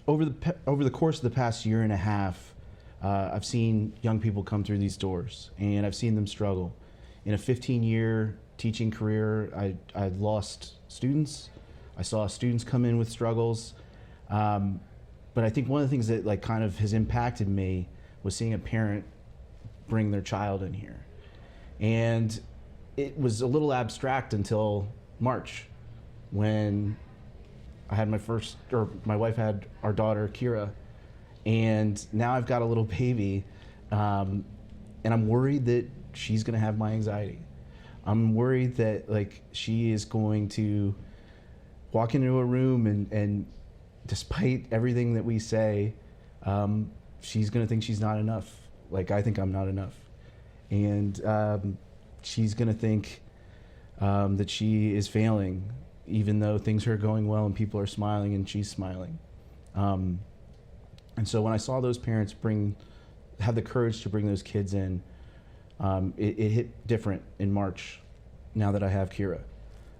over the course of the past year and a half, I've seen young people come through these doors, and I've seen them struggle. In a 15-year teaching career, I lost students. I saw students come in with struggles. But I think one of the things that like kind of has impacted me was seeing a parent bring their child in here. And it was a little abstract until March, when I had my wife had our daughter, Kira, and now I've got a little baby, and I'm worried that she's gonna have my anxiety. I'm worried that like she is going to walk into a room and despite everything that we say, she's gonna think she's not enough, like I think I'm not enough. And she's gonna think that she is failing, even though things are going well and people are smiling and she's smiling. And so when I saw those parents have the courage to bring those kids in, it hit different in March now that I have Kira.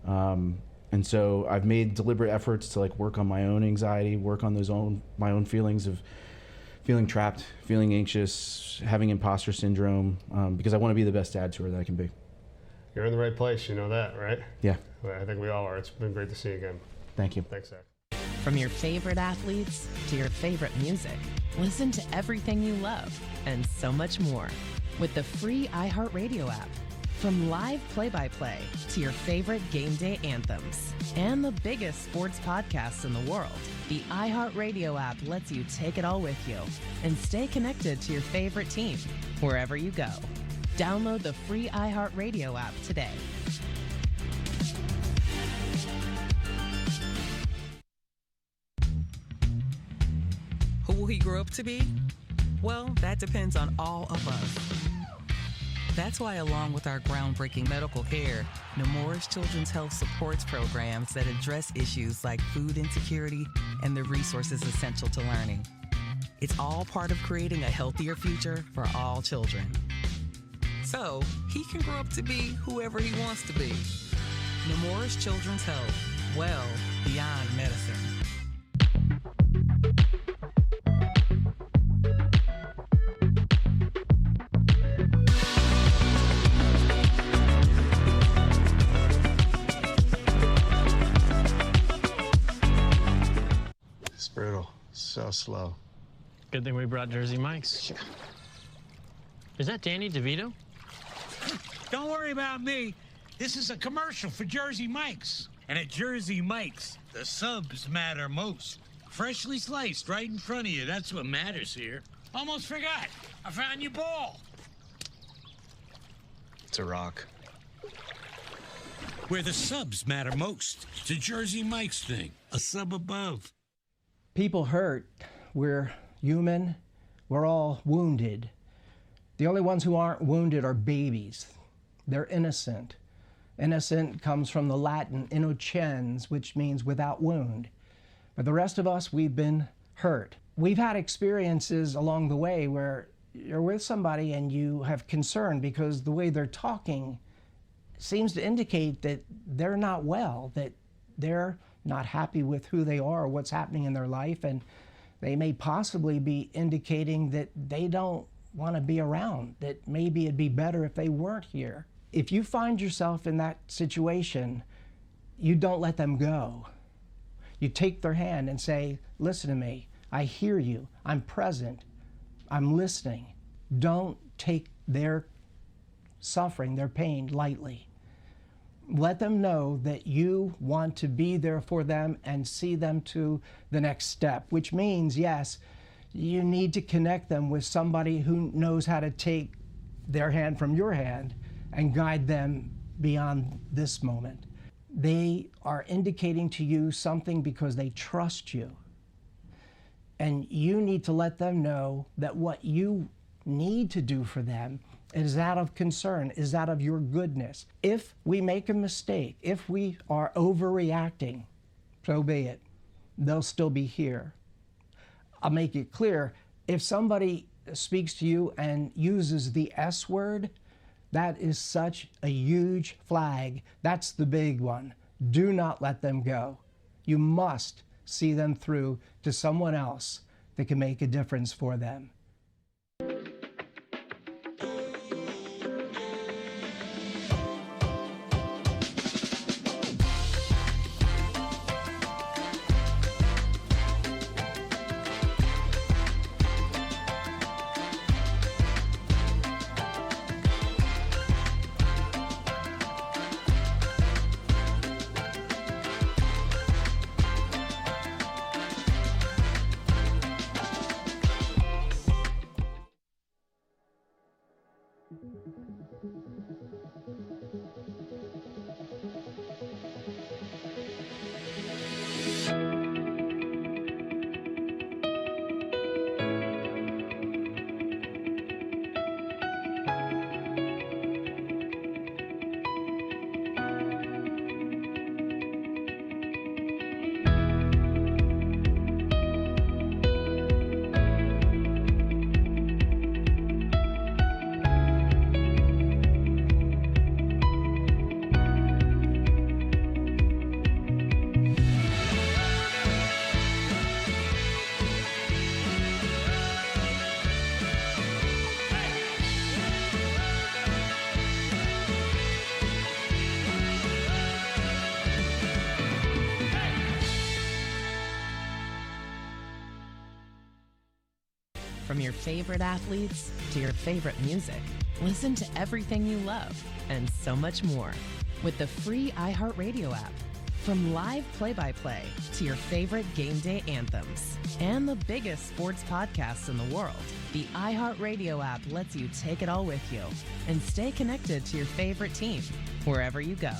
And so I've made deliberate efforts to like work on my own anxiety, work on my own feelings of feeling trapped, feeling anxious, having imposter syndrome, because I want to be the best dad to her that I can be. You're in the right place, you know that, right? Yeah. Well, I think we all are. It's been great to see you again. Thank you. Thanks, Zach. From your favorite athletes to your favorite music, listen to everything you love and so much more with the free iHeartRadio app. From live play-by-play to your favorite game day anthems and the biggest sports podcasts in the world, the iHeartRadio app lets you take it all with you and stay connected to your favorite team wherever you go. Download the free iHeartRadio app today. Who will he grow up to be? Well, that depends on all of us. That's why, along with our groundbreaking medical care, Nemours Children's Health supports programs that address issues like food insecurity and the resources essential to learning. It's all part of creating a healthier future for all children. So, he can grow up to be whoever he wants to be. Nemours Children's Health, well beyond medicine. slow. Good thing we brought Jersey Mike's. Is that Danny DeVito? Don't worry about me. This is a commercial for Jersey Mike's. And at Jersey Mike's, the subs matter most. Freshly sliced right in front of you. That's what matters here. Almost forgot. I found your ball. It's a rock. Where the subs matter most. It's a Jersey Mike's thing. A sub above. People hurt. We're human. We're all wounded. The only ones who aren't wounded are babies. They're innocent. Innocent comes from the Latin innocens, which means without wound. But the rest of us, we've been hurt. We've had experiences along the way where you're with somebody and you have concern because the way they're talking seems to indicate that they're not well, that they're not happy with who they are or what's happening in their life, and they may possibly be indicating that they don't want to be around, that maybe it'd be better if they weren't here. If you find yourself in that situation, you don't let them go. You take their hand and say, listen to me, I hear you, I'm present, I'm listening. Don't take their suffering, their pain lightly. Let them know that you want to be there for them and see them to the next step, which means, yes, you need to connect them with somebody who knows how to take their hand from your hand and guide them beyond this moment. They are indicating to you something because they trust you. And you need to let them know that what you need to do for them is out of concern, is out of your goodness. If we make a mistake, if we are overreacting, so be it. They'll still be here. I'll make it clear, if somebody speaks to you and uses the S word, that is such a huge flag. That's the big one. Do not let them go. You must see them through to someone else that can make a difference for them. From your favorite athletes to your favorite music, listen to everything you love and so much more with the free iHeartRadio app. From live play-by-play to your favorite game day anthems and the biggest sports podcasts in the world, the iHeartRadio app lets you take it all with you and stay connected to your favorite team wherever you go.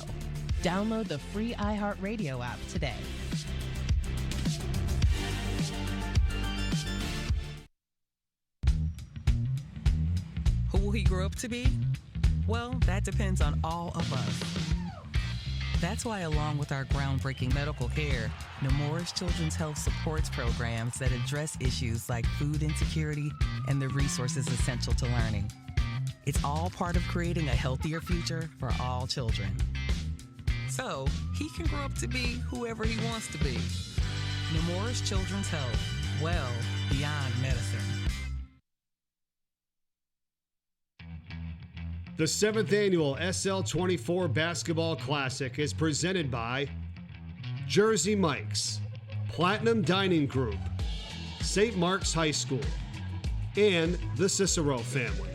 Download the free iHeartRadio app today. Who will he grow up to be? Well, that depends on all of us. That's why, along with our groundbreaking medical care, Nemours Children's Health supports programs that address issues like food insecurity and the resources essential to learning. It's all part of creating a healthier future for all children. So, he can grow up to be whoever he wants to be. Nemours Children's Health, well beyond medicine. The 7th annual SL24 Basketball Classic is presented by Jersey Mike's, Platinum Dining Group, St. Mark's High School, and the Cicero family.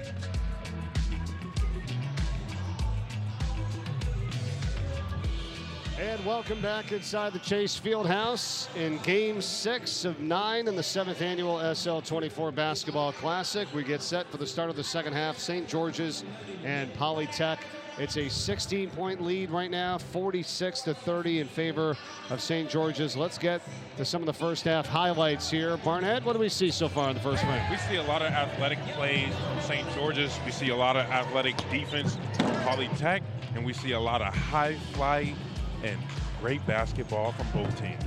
And welcome back inside the Chase Fieldhouse in Game 6 of 9 in the 7th annual SL24 Basketball Classic. We get set for the start of the second half. St. George's and Polytech. It's a 16-point lead right now, 46-30 in favor of St. George's. Let's get to some of the first half highlights here. Barnett, what do we see so far in the first frame? We see a lot of athletic plays from St. George's. We see a lot of athletic defense from Polytech, and we see a lot of high flight and great basketball from both teams.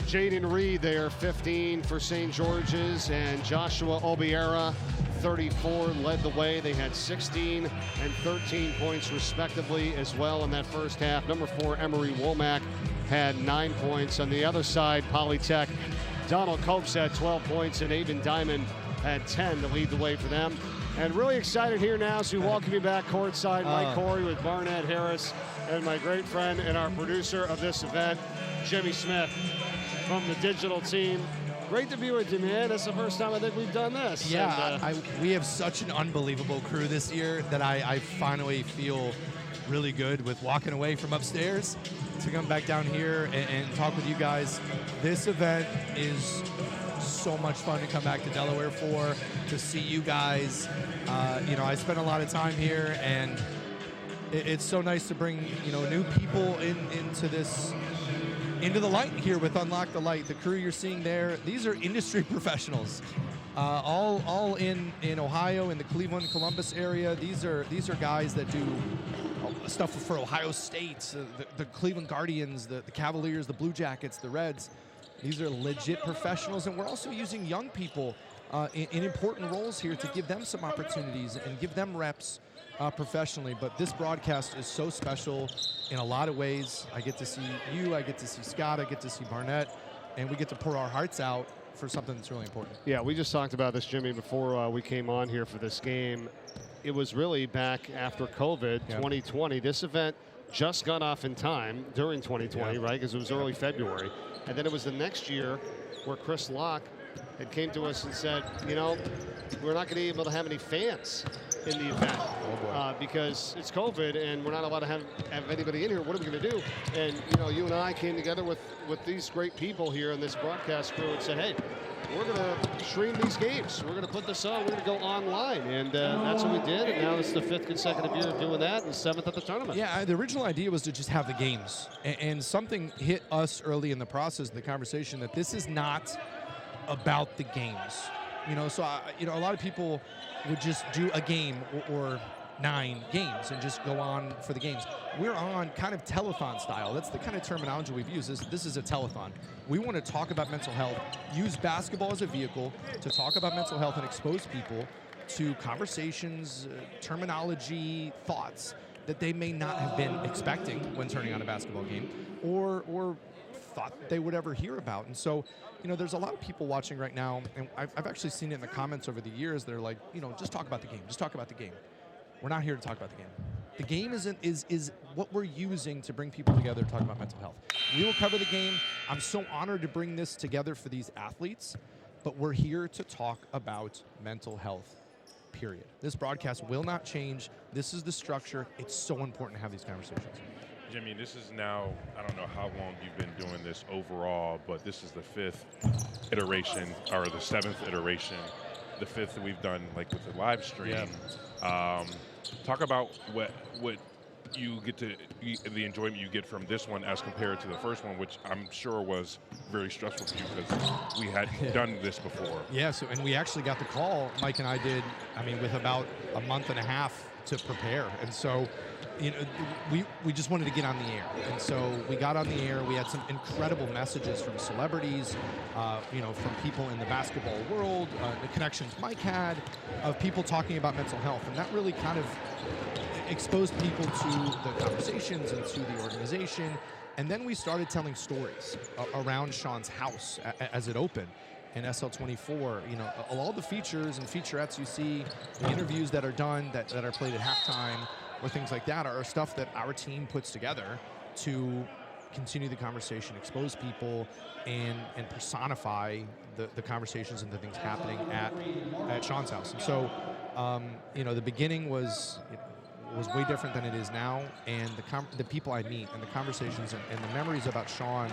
Jaden Reed there, 15 for St. George's, and Joshua Obiera, 34, led the way. They had 16 and 13 points respectively as well in that first half. Number 4, Emery Womack, had 9 points. On the other side, Polytech, Donald Copes had 12 points, and Avon Diamond had 10 to lead the way for them. And really excited here now as we welcome you back courtside, Mike Corey with Barnett Harris and my great friend and our producer of this event, Jimmy Smith from the digital team. Great to be with you, man. It's the first time I think we've done this. Yeah, and, we have such an unbelievable crew this year that I finally feel really good with walking away from upstairs to come back down here and talk with you guys. This event is so much fun to come back to Delaware for, to see you guys. You know, I spent a lot of time here, and it's so nice to bring, you know, new people into the light here with Unlock the Light. The crew you're seeing there, these are industry professionals, all in Ohio, in the Cleveland, Columbus area. These are guys that do stuff for Ohio State, the Cleveland Guardians, the Cavaliers, the Blue Jackets, the Reds. These are legit professionals, and we're also using young people in important roles here to give them some opportunities and give them reps professionally. But this broadcast is so special in a lot of ways. I get to see you, I get to see Scott, I get to see Barnett, and we get to pour our hearts out for something that's really important. Yeah, we just talked about this, Jimmy, before we came on here for this game. It was really back after COVID, 2020. This event just got off in time during 2020, right? Because it was early February. And then it was the next year where Chris Locke had came to us and said, you know, we're not going to be able to have any fans in the event because it's COVID and we're not allowed to have anybody in here. What are we going to do? And, you know, you and I came together with these great people here in this broadcast crew and said, hey, we're going to stream these games. We're going to put this on. We're going to go online. And that's what we did. And now it's the 5th consecutive year of doing that and 7th at the tournament. Yeah, the original idea was to just have the games. And something hit us early in the process of the conversation that this is not about the games. You know, so, you know, a lot of people would just do a game or 9 games and just go on for the games. We're on kind of telethon style. That's the kind of terminology we've used. This is a telethon. We want to talk about mental health, use basketball as a vehicle to talk about mental health and expose people to conversations, terminology, thoughts that they may not have been expecting when turning on a basketball game or thought they would ever hear about. And so, you know, there's a lot of people watching right now, and I've actually seen it in the comments over the years. They're like, you know, just talk about the game. Just talk about the game. We're not here to talk about the game. The game is what we're using to bring people together to talk about mental health. We will cover the game. I'm so honored to bring this together for these athletes, but we're here to talk about mental health, period. This broadcast will not change. This is the structure. It's so important to have these conversations. Jimmy, this is now, I don't know how long you've been doing this overall, but this is the 5th iteration, or the 7th iteration, the 5th that we've done, like with the live stream. Yeah. Talk about what you get to, the enjoyment you get from this one as compared to the first one, which I'm sure was very stressful for you because we had done this before. Yeah, so, and we actually got the call, Mike and I did, I mean, with about a month and a half to prepare. And so, you know, we just wanted to get on the air. And so we got on the air. We had some incredible messages from celebrities, you know, from people in the basketball world, the connections Mike had, of people talking about mental health. And that really kind of exposed people to the conversations and to the organization. And then we started telling stories around Sean's house as it opened. And SL24, you know, all the features and featurettes you see, the interviews that are done, that are played at halftime, or things like that, are stuff that our team puts together to continue the conversation, expose people, and personify the conversations and the things happening at Sean's house. And so, the beginning was way different than it is now, and the people I meet and the conversations and the memories about Sean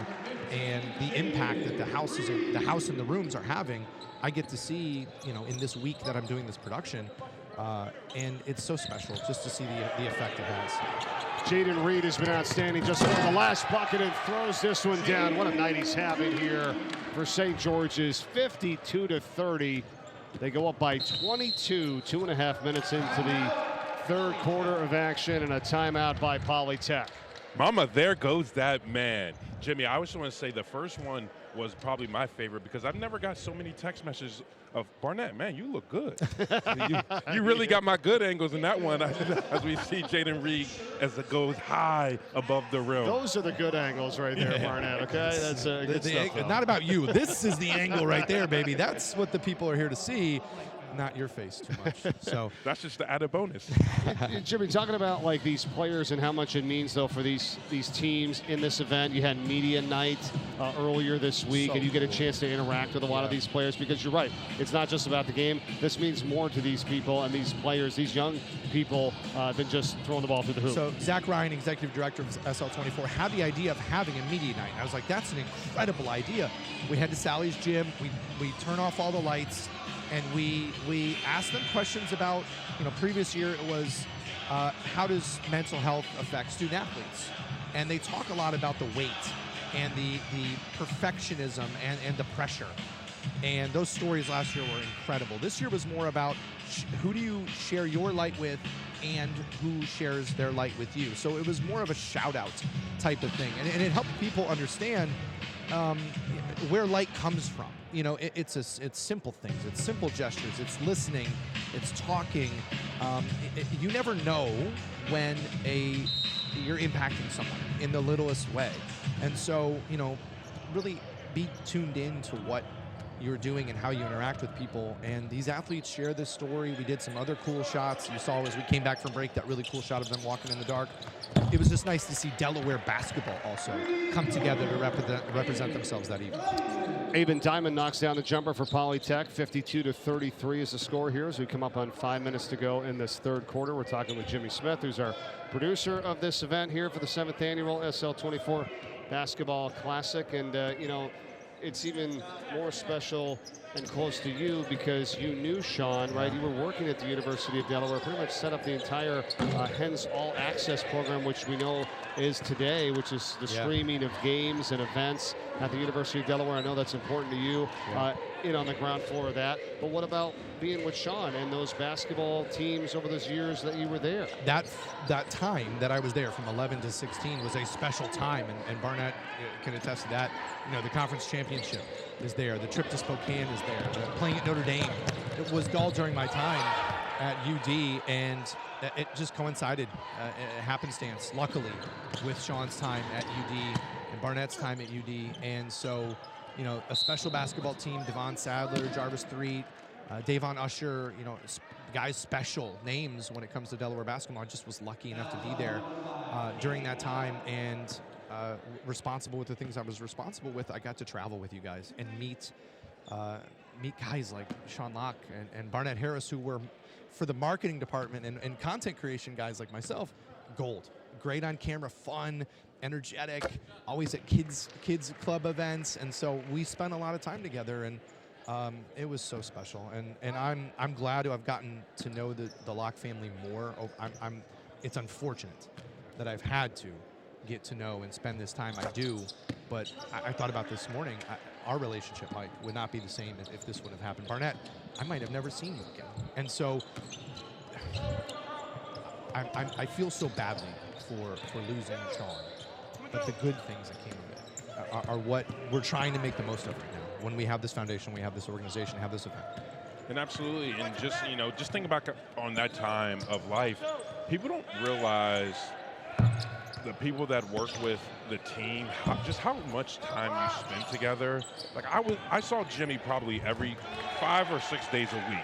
and the impact that the house and the rooms are having, I get to see, in this week that I'm doing this production, and it's so special just to see the effect it has. Jaden Reed has been outstanding just for the last bucket and throws this one down. What a night he's having here for St. George's, 52-30. They go up by 22, 2.5 minutes into the third quarter of action, and a timeout by Polytech. Mama, there goes that man. Jimmy, I just want to say the first one was probably my favorite because I've never got so many text messages of, Barnett, man, you look good. you really got my good angles in that one as we see Jaden Reed as it goes high above the rim. Those are the good angles right there, Barnett, okay? That's good stuff. Not about you. This is the angle right there, baby. That's what the people are here to see. Not your face too much. So that's just the added bonus. Jimmy, talking about like these players and how much it means though for these teams in this event. You had media night earlier this week, and you get a chance to interact with a lot of these players, because you're right, it's not just about the game. This means more to these people and these players, these young people, than just throwing the ball through the hoop. So Zach Ryan, executive director of SL24, had the idea of having a media night. And I was like, that's an incredible idea. We head to Sally's gym. We turn off all the lights. And we asked them questions about, previous year it was how does mental health affect student athletes? And they talk a lot about the weight and the perfectionism and the pressure. And those stories last year were incredible. This year was more about who do you share your light with and who shares their light with you. So it was more of a shout out type of thing. And it helped people understand where light comes from. It's simple things. It's simple gestures. It's listening. It's talking. You never know when you're impacting someone in the littlest way. And so, really be tuned in to what you're doing and how you interact with people. And these athletes share this story. We did some other cool shots. You saw as we came back from break that really cool shot of them walking in the dark. It was just nice to see Delaware basketball also come together to represent themselves that evening. Aben Diamond knocks down the jumper for Polytech. 52-33 is the score here as we come up on 5 minutes to go in this third quarter. We're talking with Jimmy Smith, who's our producer of this event here for the 7th annual SL24 Basketball Classic. And, it's even more special and close to you because you knew Sean, right? You were working at the University of Delaware, pretty much set up the entire Hens All Access program, which we know is today, which is the streaming of games and events at the University of Delaware. I know that's important to you, in on the ground floor of that. But what about being with Sean and those basketball teams over those years that you were there? That time that I was there from 11 to 16 was a special time, and Barnett can attest to that. The conference championship is there. The trip to Spokane is there. Playing at Notre Dame. It was all during my time at UD, and it just coincided, happenstance, luckily, with Sean's time at UD and Barnett's time at UD. And so, a special basketball team, Devon Sadler, Jarvis Threet, Davon Usher, guys special names when it comes to Delaware basketball. I just was lucky enough to be there during that time and responsible with the things I was responsible with. I got to travel with you guys and meet guys like Sean Locke and Barnett Harris, who were, for the marketing department and content creation guys like myself, gold. Great on camera, fun, energetic, always at kids club events. And so we spent a lot of time together, and it was so special. And I'm glad to have gotten to know the Locke family more. It's unfortunate that I've had to get to know and spend this time. I do, but I thought about this morning. Our relationship, Mike, would not be the same if this would have happened. Barnett, I might have never seen you again. And so I feel so badly for losing Sean, but the good things that came of it are what we're trying to make the most of right now. When we have this foundation, we have this organization, have this event. And absolutely, and just think back on that time of life. People don't realize the people that work with the team, just how much time you spend together. Like I saw Jimmy probably every 5 or 6 days a week.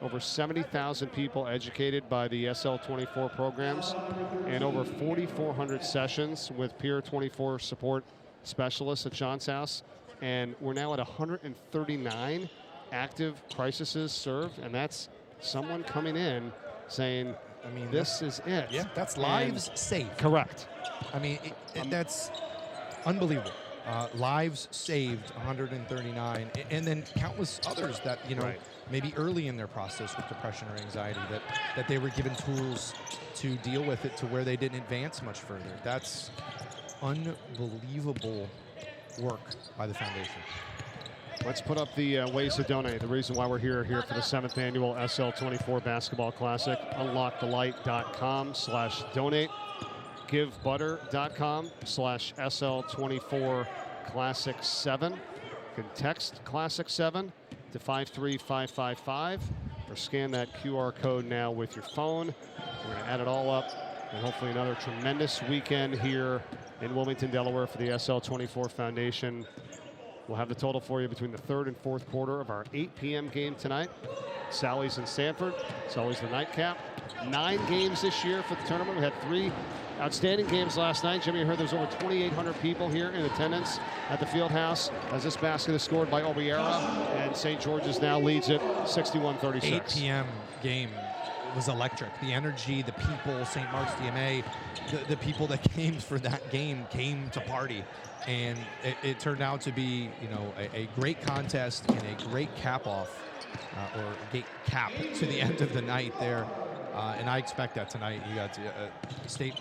over 70,000 people educated by the SL24 programs, and over 4,400 sessions with Peer 24 support specialists at Sean's house. And we're now at 139 active crises served, and that's someone coming in saying, I mean, this is it. Yeah, that's lives saved. Correct. I mean, that's unbelievable. Lives saved, 139, and then countless others that, you know, maybe early in their process with depression or anxiety, that they were given tools to deal with it to where they didn't advance much further. That's unbelievable work by the foundation. Let's put up the ways to donate. The reason why we're here for the 7th annual SL24 Basketball Classic. Unlockthelight.com/donate. GiveButter.com/SL24 Classic 7. You can text Classic 7 to 53555 or scan that QR code now with your phone. We're going to add it all up, and hopefully another tremendous weekend here in Wilmington, Delaware for the SL24 Foundation. We'll have the total for you between the 3rd and 4th quarter of our 8 p.m. game tonight. Sally's in Sanford. It's always the nightcap. 9 games this year for the tournament. We had 3 outstanding games last night. Jimmy, you heard there's over 2,800 people here in attendance at the field house as this basket is scored by Obiera, and St. George's now leads it 61-36. 8 p.m. game was electric. The energy, the people, St. Mark's DMA, the people that came for that game came to party. And it turned out to be, you know, a great contest and a great cap-off, or gate cap to the end of the night there. And I expect that tonight. You got a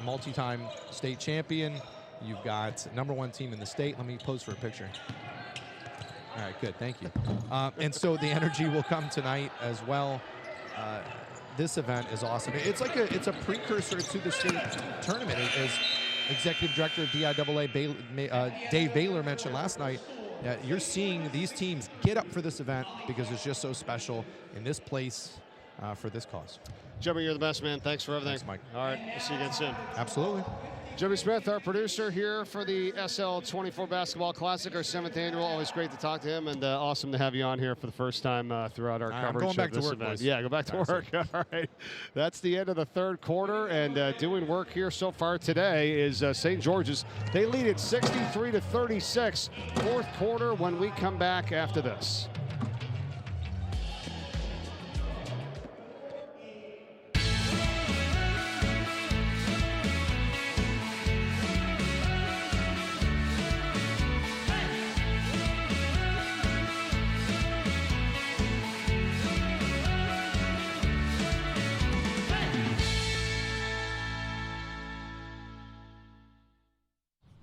multi-time state champion. You've got #1 team in the state. Let me pose for a picture. All right, good, thank you. And so the energy will come tonight as well. This event is awesome. It's a precursor to the state tournament, as Executive Director of DIAA Dave Baylor mentioned last night. You're seeing these teams get up for this event because it's just so special in this place for this cause. Jimmy, you're the best, man. Thanks for everything. Thanks, Mike. All right, we'll see you again soon. Absolutely. Jimmy Smith, our producer here for the SL24 Basketball Classic, our 7th annual. Always great to talk to him, and awesome to have you on here for the first time throughout our coverage of this event. Boys. Yeah, go back to work. All right. That's the end of the 3rd quarter, and doing work here so far today is St. George's. They lead it 63-36. 4th quarter when we come back after this.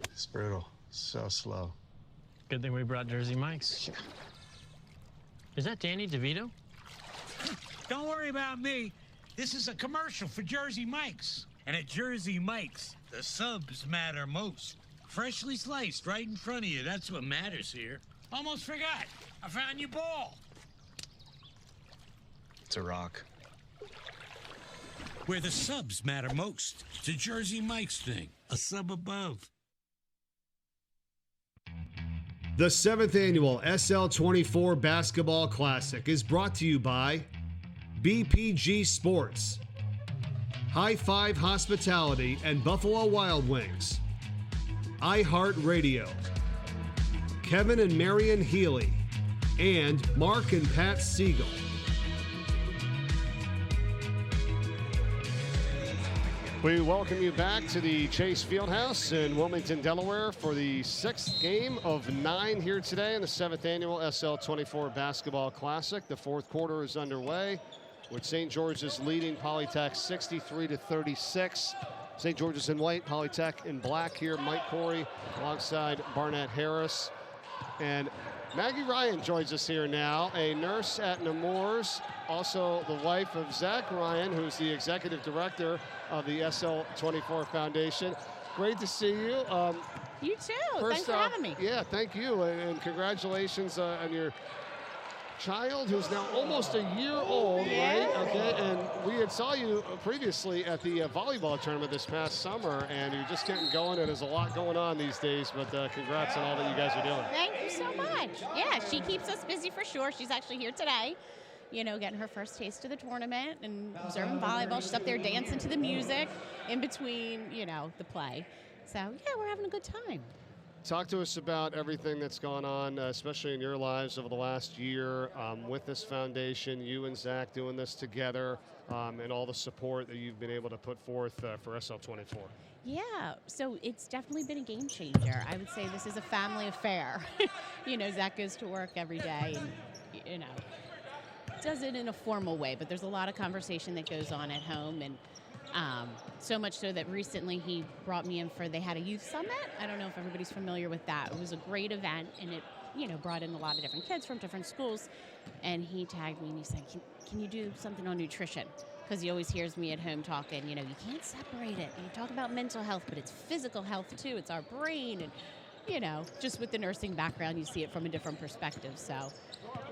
It's brutal. So slow. Good thing we brought Jersey Mike's. Is that Danny DeVito? Don't worry about me. This is a commercial for Jersey Mike's. And at Jersey Mike's, the subs matter most. Freshly sliced right in front of you. That's what matters here. Almost forgot. I found your ball. It's a rock. Where the subs matter most. It's a Jersey Mike's thing. A sub above. The 7th annual SL24 Basketball Classic is brought to you by BPG Sports, High Five Hospitality and Buffalo Wild Wings, iHeartRadio, Kevin and Marion Healy, and Mark and Pat Siegel. We welcome you back to the Chase Fieldhouse in Wilmington, Delaware for the 6th game of 9 here today in the 7th annual SL24 Basketball Classic. The 4th quarter is underway with St. George's leading Polytech 63-36. St. George's in white, Polytech in black here. Mike Corey alongside Barnett Harris. And Maggie Ryan joins us here now, a nurse at Nemours, also the wife of Zach Ryan, who's the executive director of the SL24 Foundation. Great to see you. You too. Thanks for having me. Yeah, thank you, and congratulations on your child, who's now almost a year old, right? Okay, and we had saw you previously at the volleyball tournament this past summer, and you're just getting going, and there's a lot going on these days, but congrats on all that you guys are doing. Thank you so much. Yeah, she keeps us busy for sure. She's actually here today. getting her first taste of the tournament and observing volleyball. She's up there dancing to the music in between, the play. So, yeah, we're having a good time. Talk to us about everything that's gone on, especially in your lives over the last year with this foundation, you and Zach doing this together, and all the support that you've been able to put forth for SL24. Yeah, so it's definitely been a game changer. I would say this is a family affair. Zach goes to work every day and, does it in a formal way, but there's a lot of conversation that goes on at home, and so much so that recently he brought me in they had a youth summit. I don't know if everybody's familiar with that. It was a great event, and it, brought in a lot of different kids from different schools, and he tagged me and he said, can you do something on nutrition? Because he always hears me at home talking, you can't separate it. You talk about mental health, but it's physical health too. It's our brain, and, just with the nursing background, you see it from a different perspective. So,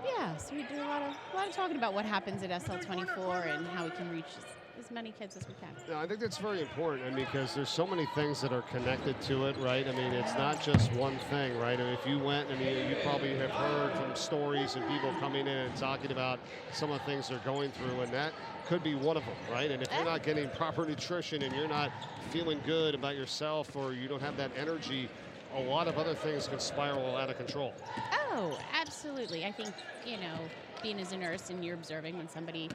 yeah, so we do a lot of talking about what happens at SL24 and how we can reach as many kids as we can. No, I think that's very important, because there's so many things that are connected to it, right? I mean, it's not just one thing, right? I mean, if you went, you probably have heard from stories of people coming in and talking about some of the things they're going through, and that could be one of them, right? And if you're not getting proper nutrition and you're not feeling good about yourself, or you don't have that energy, a lot of other things can spiral out of control. Oh, absolutely. I think, being as a nurse and you're observing when somebody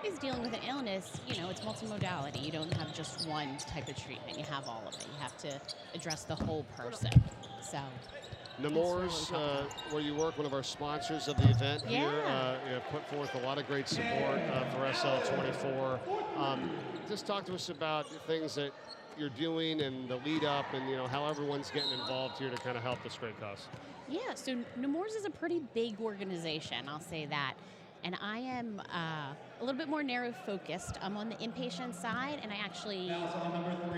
is dealing with an illness, it's multimodality. You don't have just one type of treatment. You have all of it. You have to address the whole person. So, Nemours, where you work, one of our sponsors of the event here, have put forth a lot of great support for SL24. Just talk to us about things that you're doing and the lead up, and how everyone's getting involved here to kind of help this great cause. Yeah, so Nemours is a pretty big organization, I'll say that. And I am a little bit more narrow focused. I'm on the inpatient side, and I actually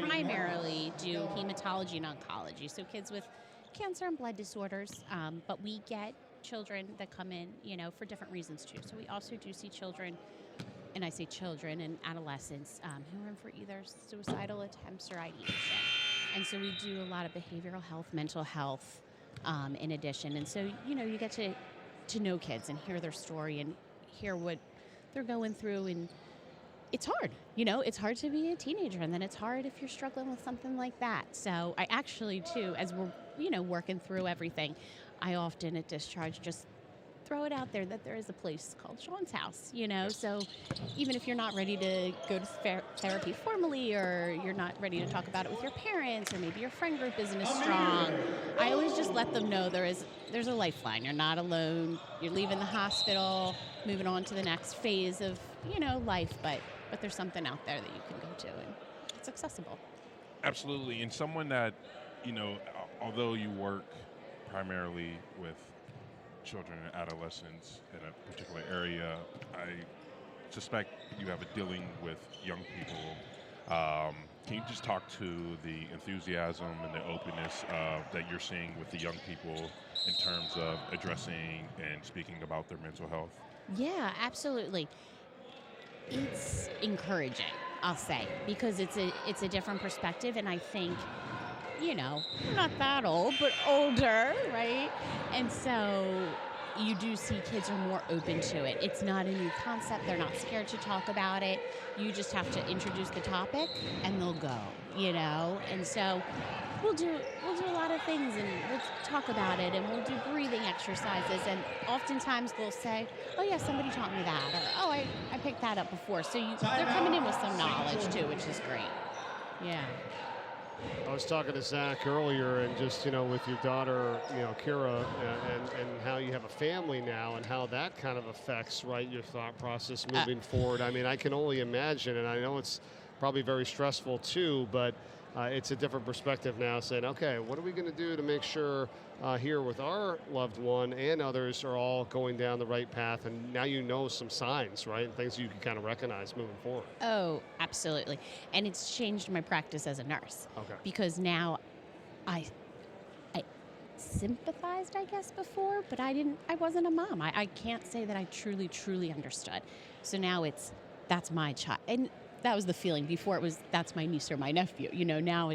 primarily do hematology and oncology. So kids with cancer and blood disorders, but we get children that come in, for different reasons too. So we also do see children, and I say children and adolescents, who are in for either suicidal attempts or ideation. And so we do a lot of behavioral health, mental health, in addition. And so, you get to know kids and hear their story and hear what they're going through, and it's hard. It's hard to be a teenager, and then it's hard if you're struggling with something like that. So I actually, too, as we're, working through everything, I often at discharge just throw it out there that there is a place called Sean's House, so even if you're not ready to go to therapy formally, or you're not ready to talk about it with your parents, or maybe your friend group isn't as strong, I always just let them know there's a lifeline. You're not alone. You're leaving the hospital, moving on to the next phase of, life, but there's something out there that you can go to, and it's accessible. Absolutely. And someone that, although you work primarily with children and adolescents in a particular area, I suspect you have a dealing with young people. Can you just talk to the enthusiasm and the openness that you're seeing with the young people in terms of addressing and speaking about their mental health? Yeah, absolutely. It's encouraging, I'll say, because it's a different perspective, and I think, not that old, but older, right? And so you do see kids are more open to it. It's not a new concept. They're not scared to talk about it. You just have to introduce the topic, and they'll go, And so we'll do a lot of things, and we'll talk about it, and we'll do breathing exercises, and oftentimes they'll say, oh yeah, somebody taught me that, or oh, I picked that up before. So they're coming in with some knowledge too, which is great. Yeah. I was talking to Zach earlier, and just, with your daughter, Kira, and how you have a family now, and how that kind of affects, right, your thought process moving forward. I mean, I can only imagine, and I know it's probably very stressful too, but it's a different perspective now, saying, okay, what are we going to do to make sure here with our loved one and others are all going down the right path? And now some signs, right? Things you can kind of recognize moving forward. Oh, absolutely. And it's changed my practice as a nurse. Okay. Because now I sympathized, I guess, before, but I wasn't a mom. I can't say that I truly, truly understood. So now that's my child. And that was the feeling. Before it was, that's my niece or my nephew. Now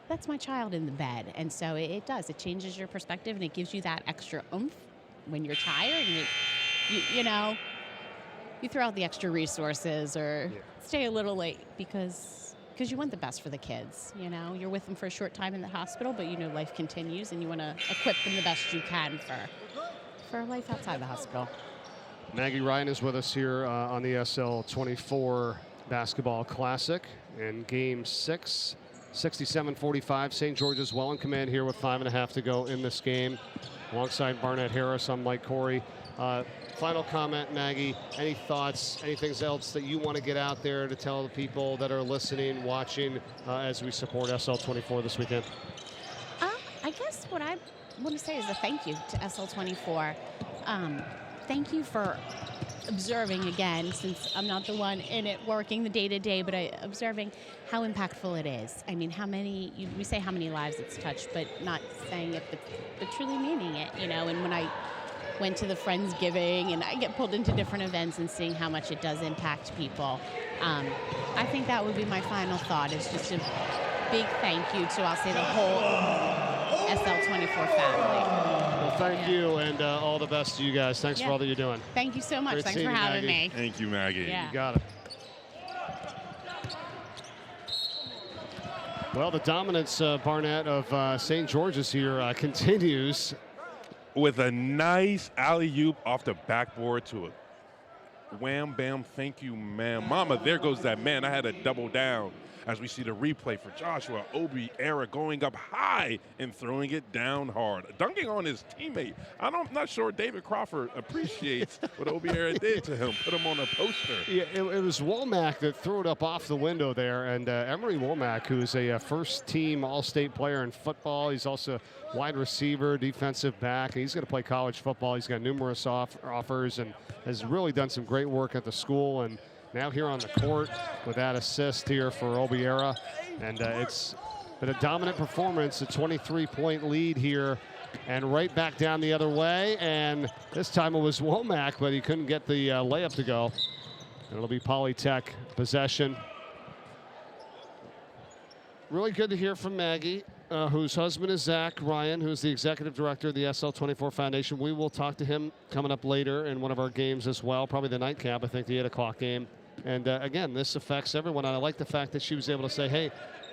that's my child in the bed. And so it does. It changes your perspective, and it gives you that extra oomph when you're tired. And you throw out the extra resources or stay a little late because you want the best for the kids. You know, you're with them for a short time in the hospital, but you know life continues, and you want to equip them the best you can for life outside the hospital. Maggie Ryan is with us here on the SL24 Basketball Classic in Game 6. 67-45. St. George's well in command here with 5.5 to go in this game. Alongside Barnett Harris, I'm Mike Corey. Final comment, Maggie. Any thoughts, anything else that you want to get out there to tell the people that are listening, watching, as we support SL24 this weekend? I guess what I want to say is a thank you to SL24. Thank you for observing, again, since I'm not the one in it working the day-to-day, but observing how impactful it is. I mean, we say how many lives it's touched, but not saying it, but truly meaning it, you know. And when I went to the Friendsgiving and I get pulled into different events and seeing how much it does impact people, I think that would be my final thought, is just a big thank you to, I'll say, the whole SL24 family. Well, thank you, and all the best to you guys. Thanks for all that you're doing. Thank you so much. Great Thanks for having me. Thank you, Maggie. Yeah. You got it. Well, the dominance, Barnett, of St. George's here continues. With a nice alley-oop off the backboard to a wham, bam, thank you, ma'am. Mama, there goes that man. I had to double down as we see the replay for Joshua Obi-Era going up high and throwing it down hard. Dunking on his teammate. I'm not sure David Crawford appreciates what Obi-Era did to him. Put him on a poster. Yeah, it was Womack that threw it up off the window there. And Emery Womack, who's a first-team All-State player in football. He's also wide receiver, defensive back. He's going to play college football. He's got numerous offers and has really done some great work at the school. And now here on the court with that assist here for Obiera. And it's been a dominant performance, a 23-point lead here. And right back down the other way. And this time it was Womack, but he couldn't get the layup to go. And it'll be Polytech possession. Really good to hear from Maggie, whose husband is Zach Ryan, who's the executive director of the SL24 Foundation. We will talk to him coming up later in one of our games as well, probably the nightcap, I think the 8 o'clock game. And again, this affects everyone. And I like the fact that she was able to say, hey,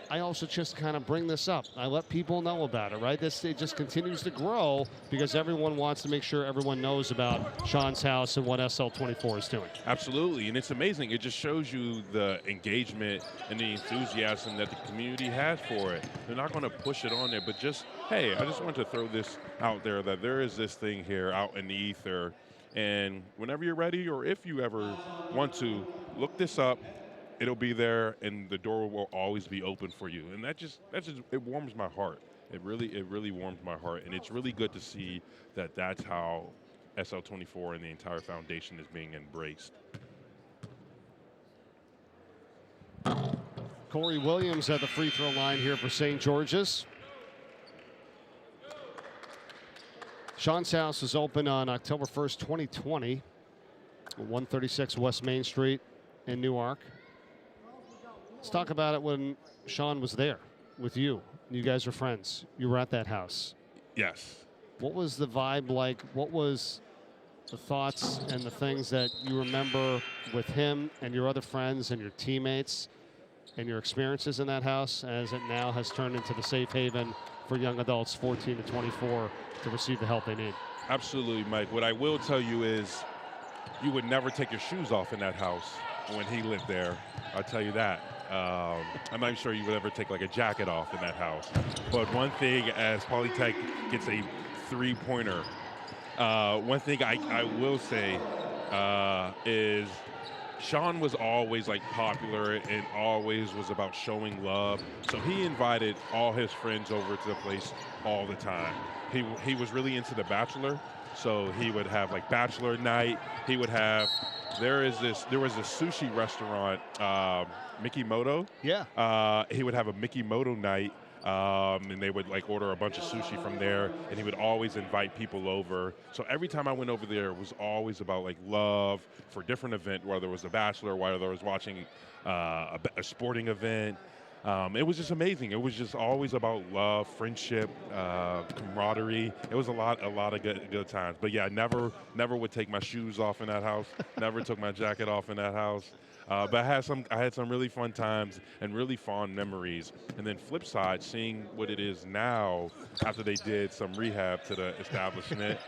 I also just kind of bring this up. I let people know about it, right? It just continues to grow because everyone wants to make sure everyone knows about Sean's house and what SL24 is doing. Absolutely, and it's amazing. It just shows you the engagement and the enthusiasm that the community has for it. They're not going to push it on there, but just, hey, I just wanted to throw this out there that there is this thing here out in the ether. And whenever you're ready, or if you ever want to, look this up. It'll be there, and the door will always be open for you. And that just it warms my heart. It really warms my heart, and it's really good to see that that's how SL24 and the entire foundation is being embraced. Corey Williams at the free throw line here for St. George's. Sean's house was open on October 1st, 2020, 136 West Main Street in Newark. Let's talk about it when Sean was there with you. You guys were friends. You were at that house. Yes. What was the vibe like? What was the thoughts and the things that you remember with him and your other friends and your teammates and your experiences in that house as it now has turned into the safe haven for young adults 14 to 24 to receive the help they need? Absolutely, Mike. What I will tell you is you would never take your shoes off in that house when he lived there. I'll tell you that. I'm not sure you would ever take like a jacket off in that house. But one thing, as Polytech gets a three-pointer, one thing I will say is Sean was always like popular and always was about showing love. So he invited all his friends over to the place all the time. He was really into The Bachelor, so he would have like bachelor night. He would have there was a sushi restaurant, Mickey Moto. Yeah. He would have a Mickey Moto night. And they would like order a bunch of sushi from there, and he would always invite people over. So every time I went over there, it was always about like love for a different event, whether it was The Bachelor, whether I was watching a sporting event. It was just amazing. It was just always about love, friendship, camaraderie. It was a lot of good times. But yeah, never would take my shoes off in that house. Never took my jacket off in that house. But I had some really fun times and really fond memories. And then flip side, seeing what it is now after they did some rehab to the establishment,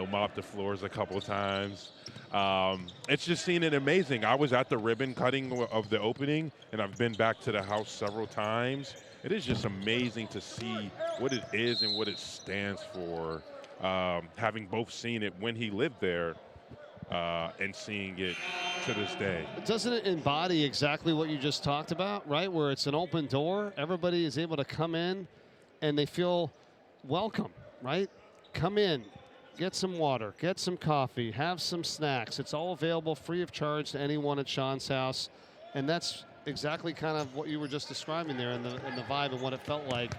mopped the floors a couple of times. It's just seen it amazing. I was at the ribbon cutting of the opening, and I've been back to the house several times. It is just amazing to see what it is and what it stands for, having both seen it when he lived there and seeing it to this day. Doesn't it embody exactly what you just talked about, right? Where it's an open door, everybody is able to come in and they feel welcome, right? Come in, get some water, get some coffee, have some snacks. It's all available free of charge to anyone at Sean's house. And that's exactly kind of what you were just describing there in the vibe and what it felt like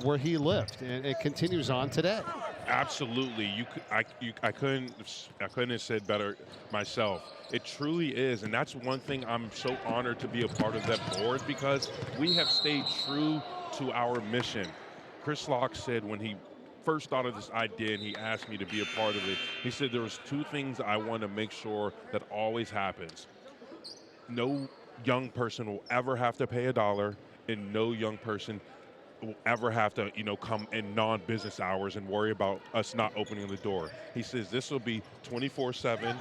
where he lived. And it continues on today. Absolutely. I couldn't have said better myself. It truly is, and that's one thing I'm so honored to be a part of that board, because we have stayed true to our mission. Chris Locke said when he first thought of this idea and he asked me to be a part of it, he said there was two things I want to make sure that always happens. No young person will ever have to pay $1, and no young person will ever have to, come in non-business hours and worry about us not opening the door. He says this will be 24/7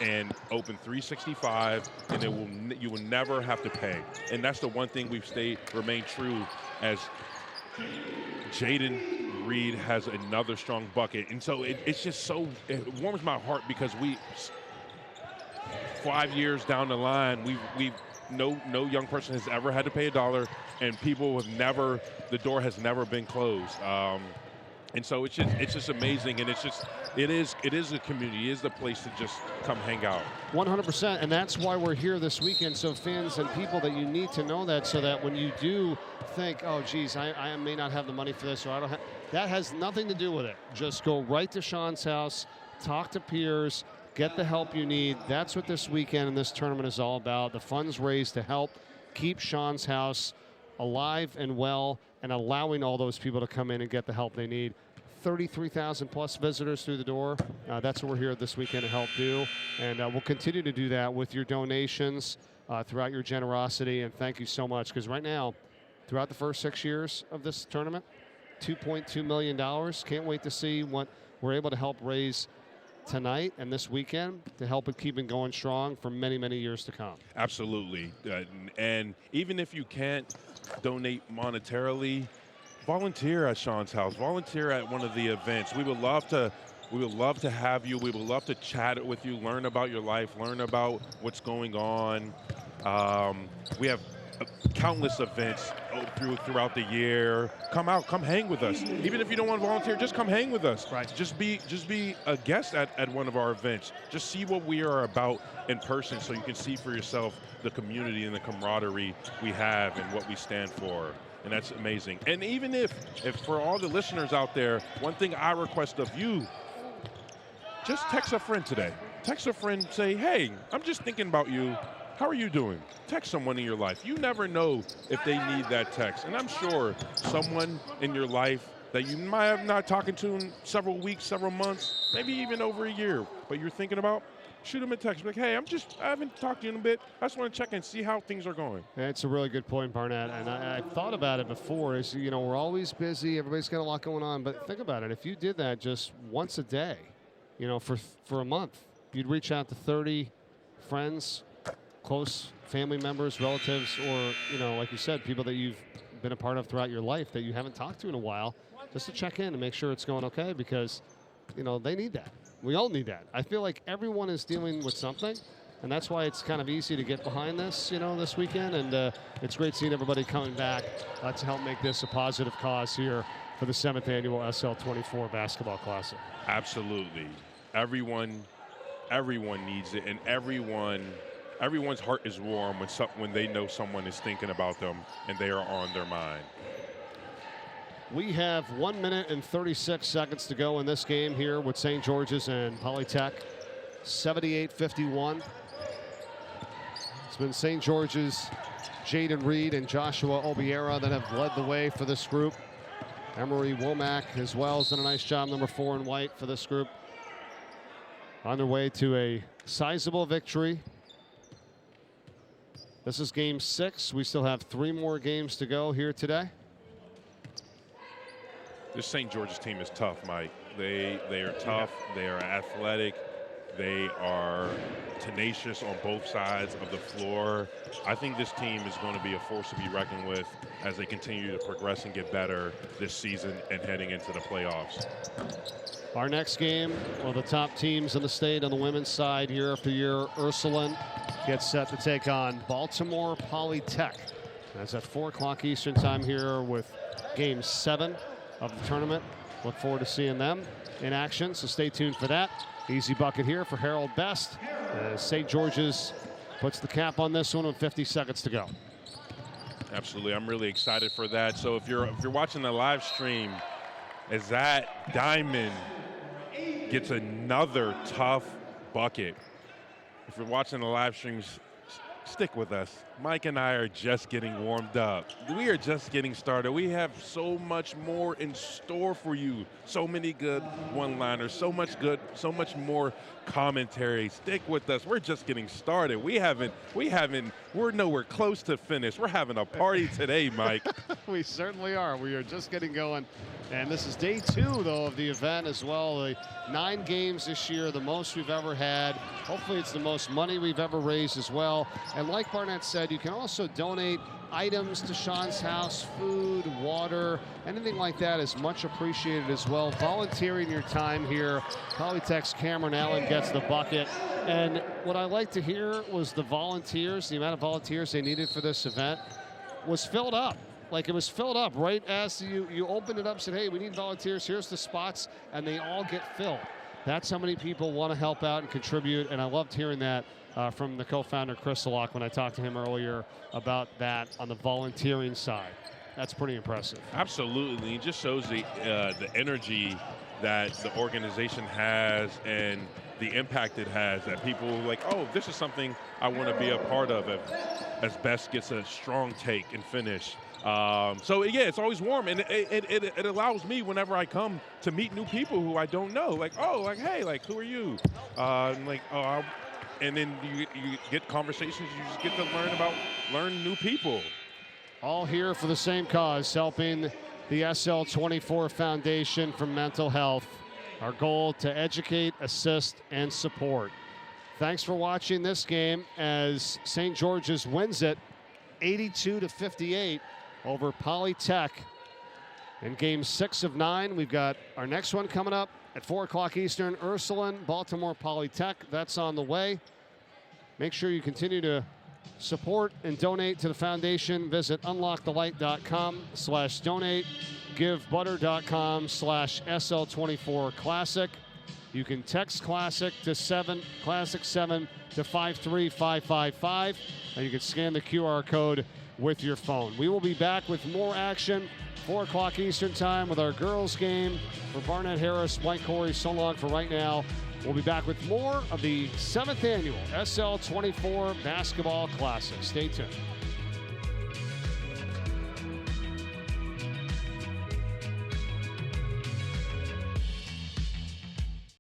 and open 365, and you will never have to pay. And that's the one thing we've remained true as Jaden Reed has another strong bucket. And so it's just it warms my heart, because 5 years down the line, no young person has ever had to pay $1, and people have the door has never been closed. And so it's just amazing, and it is a community. It is the place to just come hang out. 100%, and that's why we're here this weekend. So fans and people, that you need to know that, so that when you do think, oh geez, I may not have the money for this, or I don't have, that has nothing to do with it. Just go right to Sean's house, talk to peers, get the help you need. That's what this weekend and this tournament is all about. The funds raised to help keep Sean's house alive and well, and allowing all those people to come in and get the help they need. 33,000 plus visitors through the door. That's what we're here this weekend to help do. And we'll continue to do that with your donations, throughout your generosity. And thank you so much, because right now, throughout the first 6 years of this tournament, $2.2 million. Can't wait to see what we're able to help raise tonight and this weekend to help it keep it going strong for many, many years to come. Absolutely. And even if you can't donate monetarily, volunteer at Sean's house, volunteer at one of the events. We would love to have you. We would love to chat with you, learn about your life, learn about what's going on. We have countless events throughout the year. Come out, come hang with us. Even if you don't want to volunteer, just come hang with us. Right. Just be a guest at one of our events. Just see what we are about in person, so you can see for yourself the community and the camaraderie we have and what we stand for. And that's amazing. And even if for all the listeners out there, one thing I request of you, just text a friend today. Text a friend, say, hey, I'm just thinking about you. How are you doing? Text someone in your life. You never know if they need that text. And I'm sure someone in your life that you might have not talking to in several weeks, several months, maybe even over a year, but you're thinking about, shoot them a text. Like, hey, I haven't talked to you in a bit. I just want to check and see how things are going. That's a really good point, Barnett. And I've thought about it before. Is, we're always busy. Everybody's got a lot going on. But think about it. If you did that just once a day, for a month, you'd reach out to 30 friends, close family members, relatives, or, like you said, people that you've been a part of throughout your life that you haven't talked to in a while, just to check in and make sure it's going okay, because, they need that. We all need that. I feel like everyone is dealing with something, and that's why it's kind of easy to get behind this, this weekend, and it's great seeing everybody coming back to help make this a positive cause here for the 7th annual SL24 Basketball Classic. Absolutely. Everyone needs it, and everyone's heart is warm when they know someone is thinking about them and they are on their mind. We have 1 minute and 36 seconds to go in this game here with St. George's and Polytech. 78-51. It's been St. George's Jaden Reed and Joshua Obiera that have led the way for this group. Emery Womack as well has done a nice job, number 4 in white for this group. On their way to a sizable victory. This is game 6. We still have 3 more games to go here today. This St. George's team is tough, Mike. They are tough. They are athletic. They are tenacious on both sides of the floor. I think this team is going to be a force to be reckoned with as they continue to progress and get better this season and heading into the playoffs. Our next game, one of the top teams in the state on the women's side year after year, Ursuline, gets set to take on Baltimore Polytech. That's at 4 o'clock Eastern time here with game 7 of the tournament. Look forward to seeing them in action, so stay tuned for that. Easy bucket here for Harold Best. St. George's puts the cap on this one with 50 seconds to go. Absolutely, I'm really excited for that. So if you're watching the live stream, as that diamond gets another tough bucket, if you're watching the live streams, stick with us. Mike and I are just getting warmed up. We are just getting started. We have so much more in store for you. So many good one-liners, so much more commentary. Stick with us. We're just getting started. We're nowhere close to finish. We're having a party today, Mike. We certainly are. We are just getting going. And this is day 2, though, of the event as well. The 9 games this year, the most we've ever had. Hopefully it's the most money we've ever raised as well. And like Barnett said, you can also donate items to Sean's house, food, water, anything like that is much appreciated as well. Volunteering your time here. Polytech's Cameron Allen gets the bucket. And what I like to hear was the volunteers, the amount of volunteers they needed for this event was filled up. Like, it was filled up right as you opened it up, said, hey, we need volunteers, here's the spots, and they all get filled. That's how many people want to help out and contribute, and I loved hearing that from the co-founder, Chris Salak, when I talked to him earlier about that on the volunteering side. That's pretty impressive. Absolutely. It just shows the energy that the organization has and the impact it has, that people are like, oh, this is something I want to be a part of, as Best gets a strong take and finish. So yeah, it's always warm, and it allows me, whenever I come, to meet new people who I don't know. Like, oh, like, hey, like, who are you? And then you get conversations. You just get to learn new people. All here for the same cause, helping the SL24 Foundation for Mental Health. Our goal to educate, assist, and support. Thanks for watching this game as St. George's wins it 82-58 over Polytech in game 6 of 9. We've got our next one coming up at 4 o'clock Eastern. Ursuline, Baltimore Polytech. That's on the way. Make sure you continue to support and donate to the foundation. Visit unlockthelight.com/donate. GiveButter.com/SL24 Classic. You can text Classic to 7 to 53555, and you can scan the QR code with your phone. We will be back with more action, 4 o'clock Eastern time with our girls game. For Barnett Harris, Mike Corey, so long for right now. We'll be back with more of the 7th annual SL24 Basketball Classic. Stay tuned.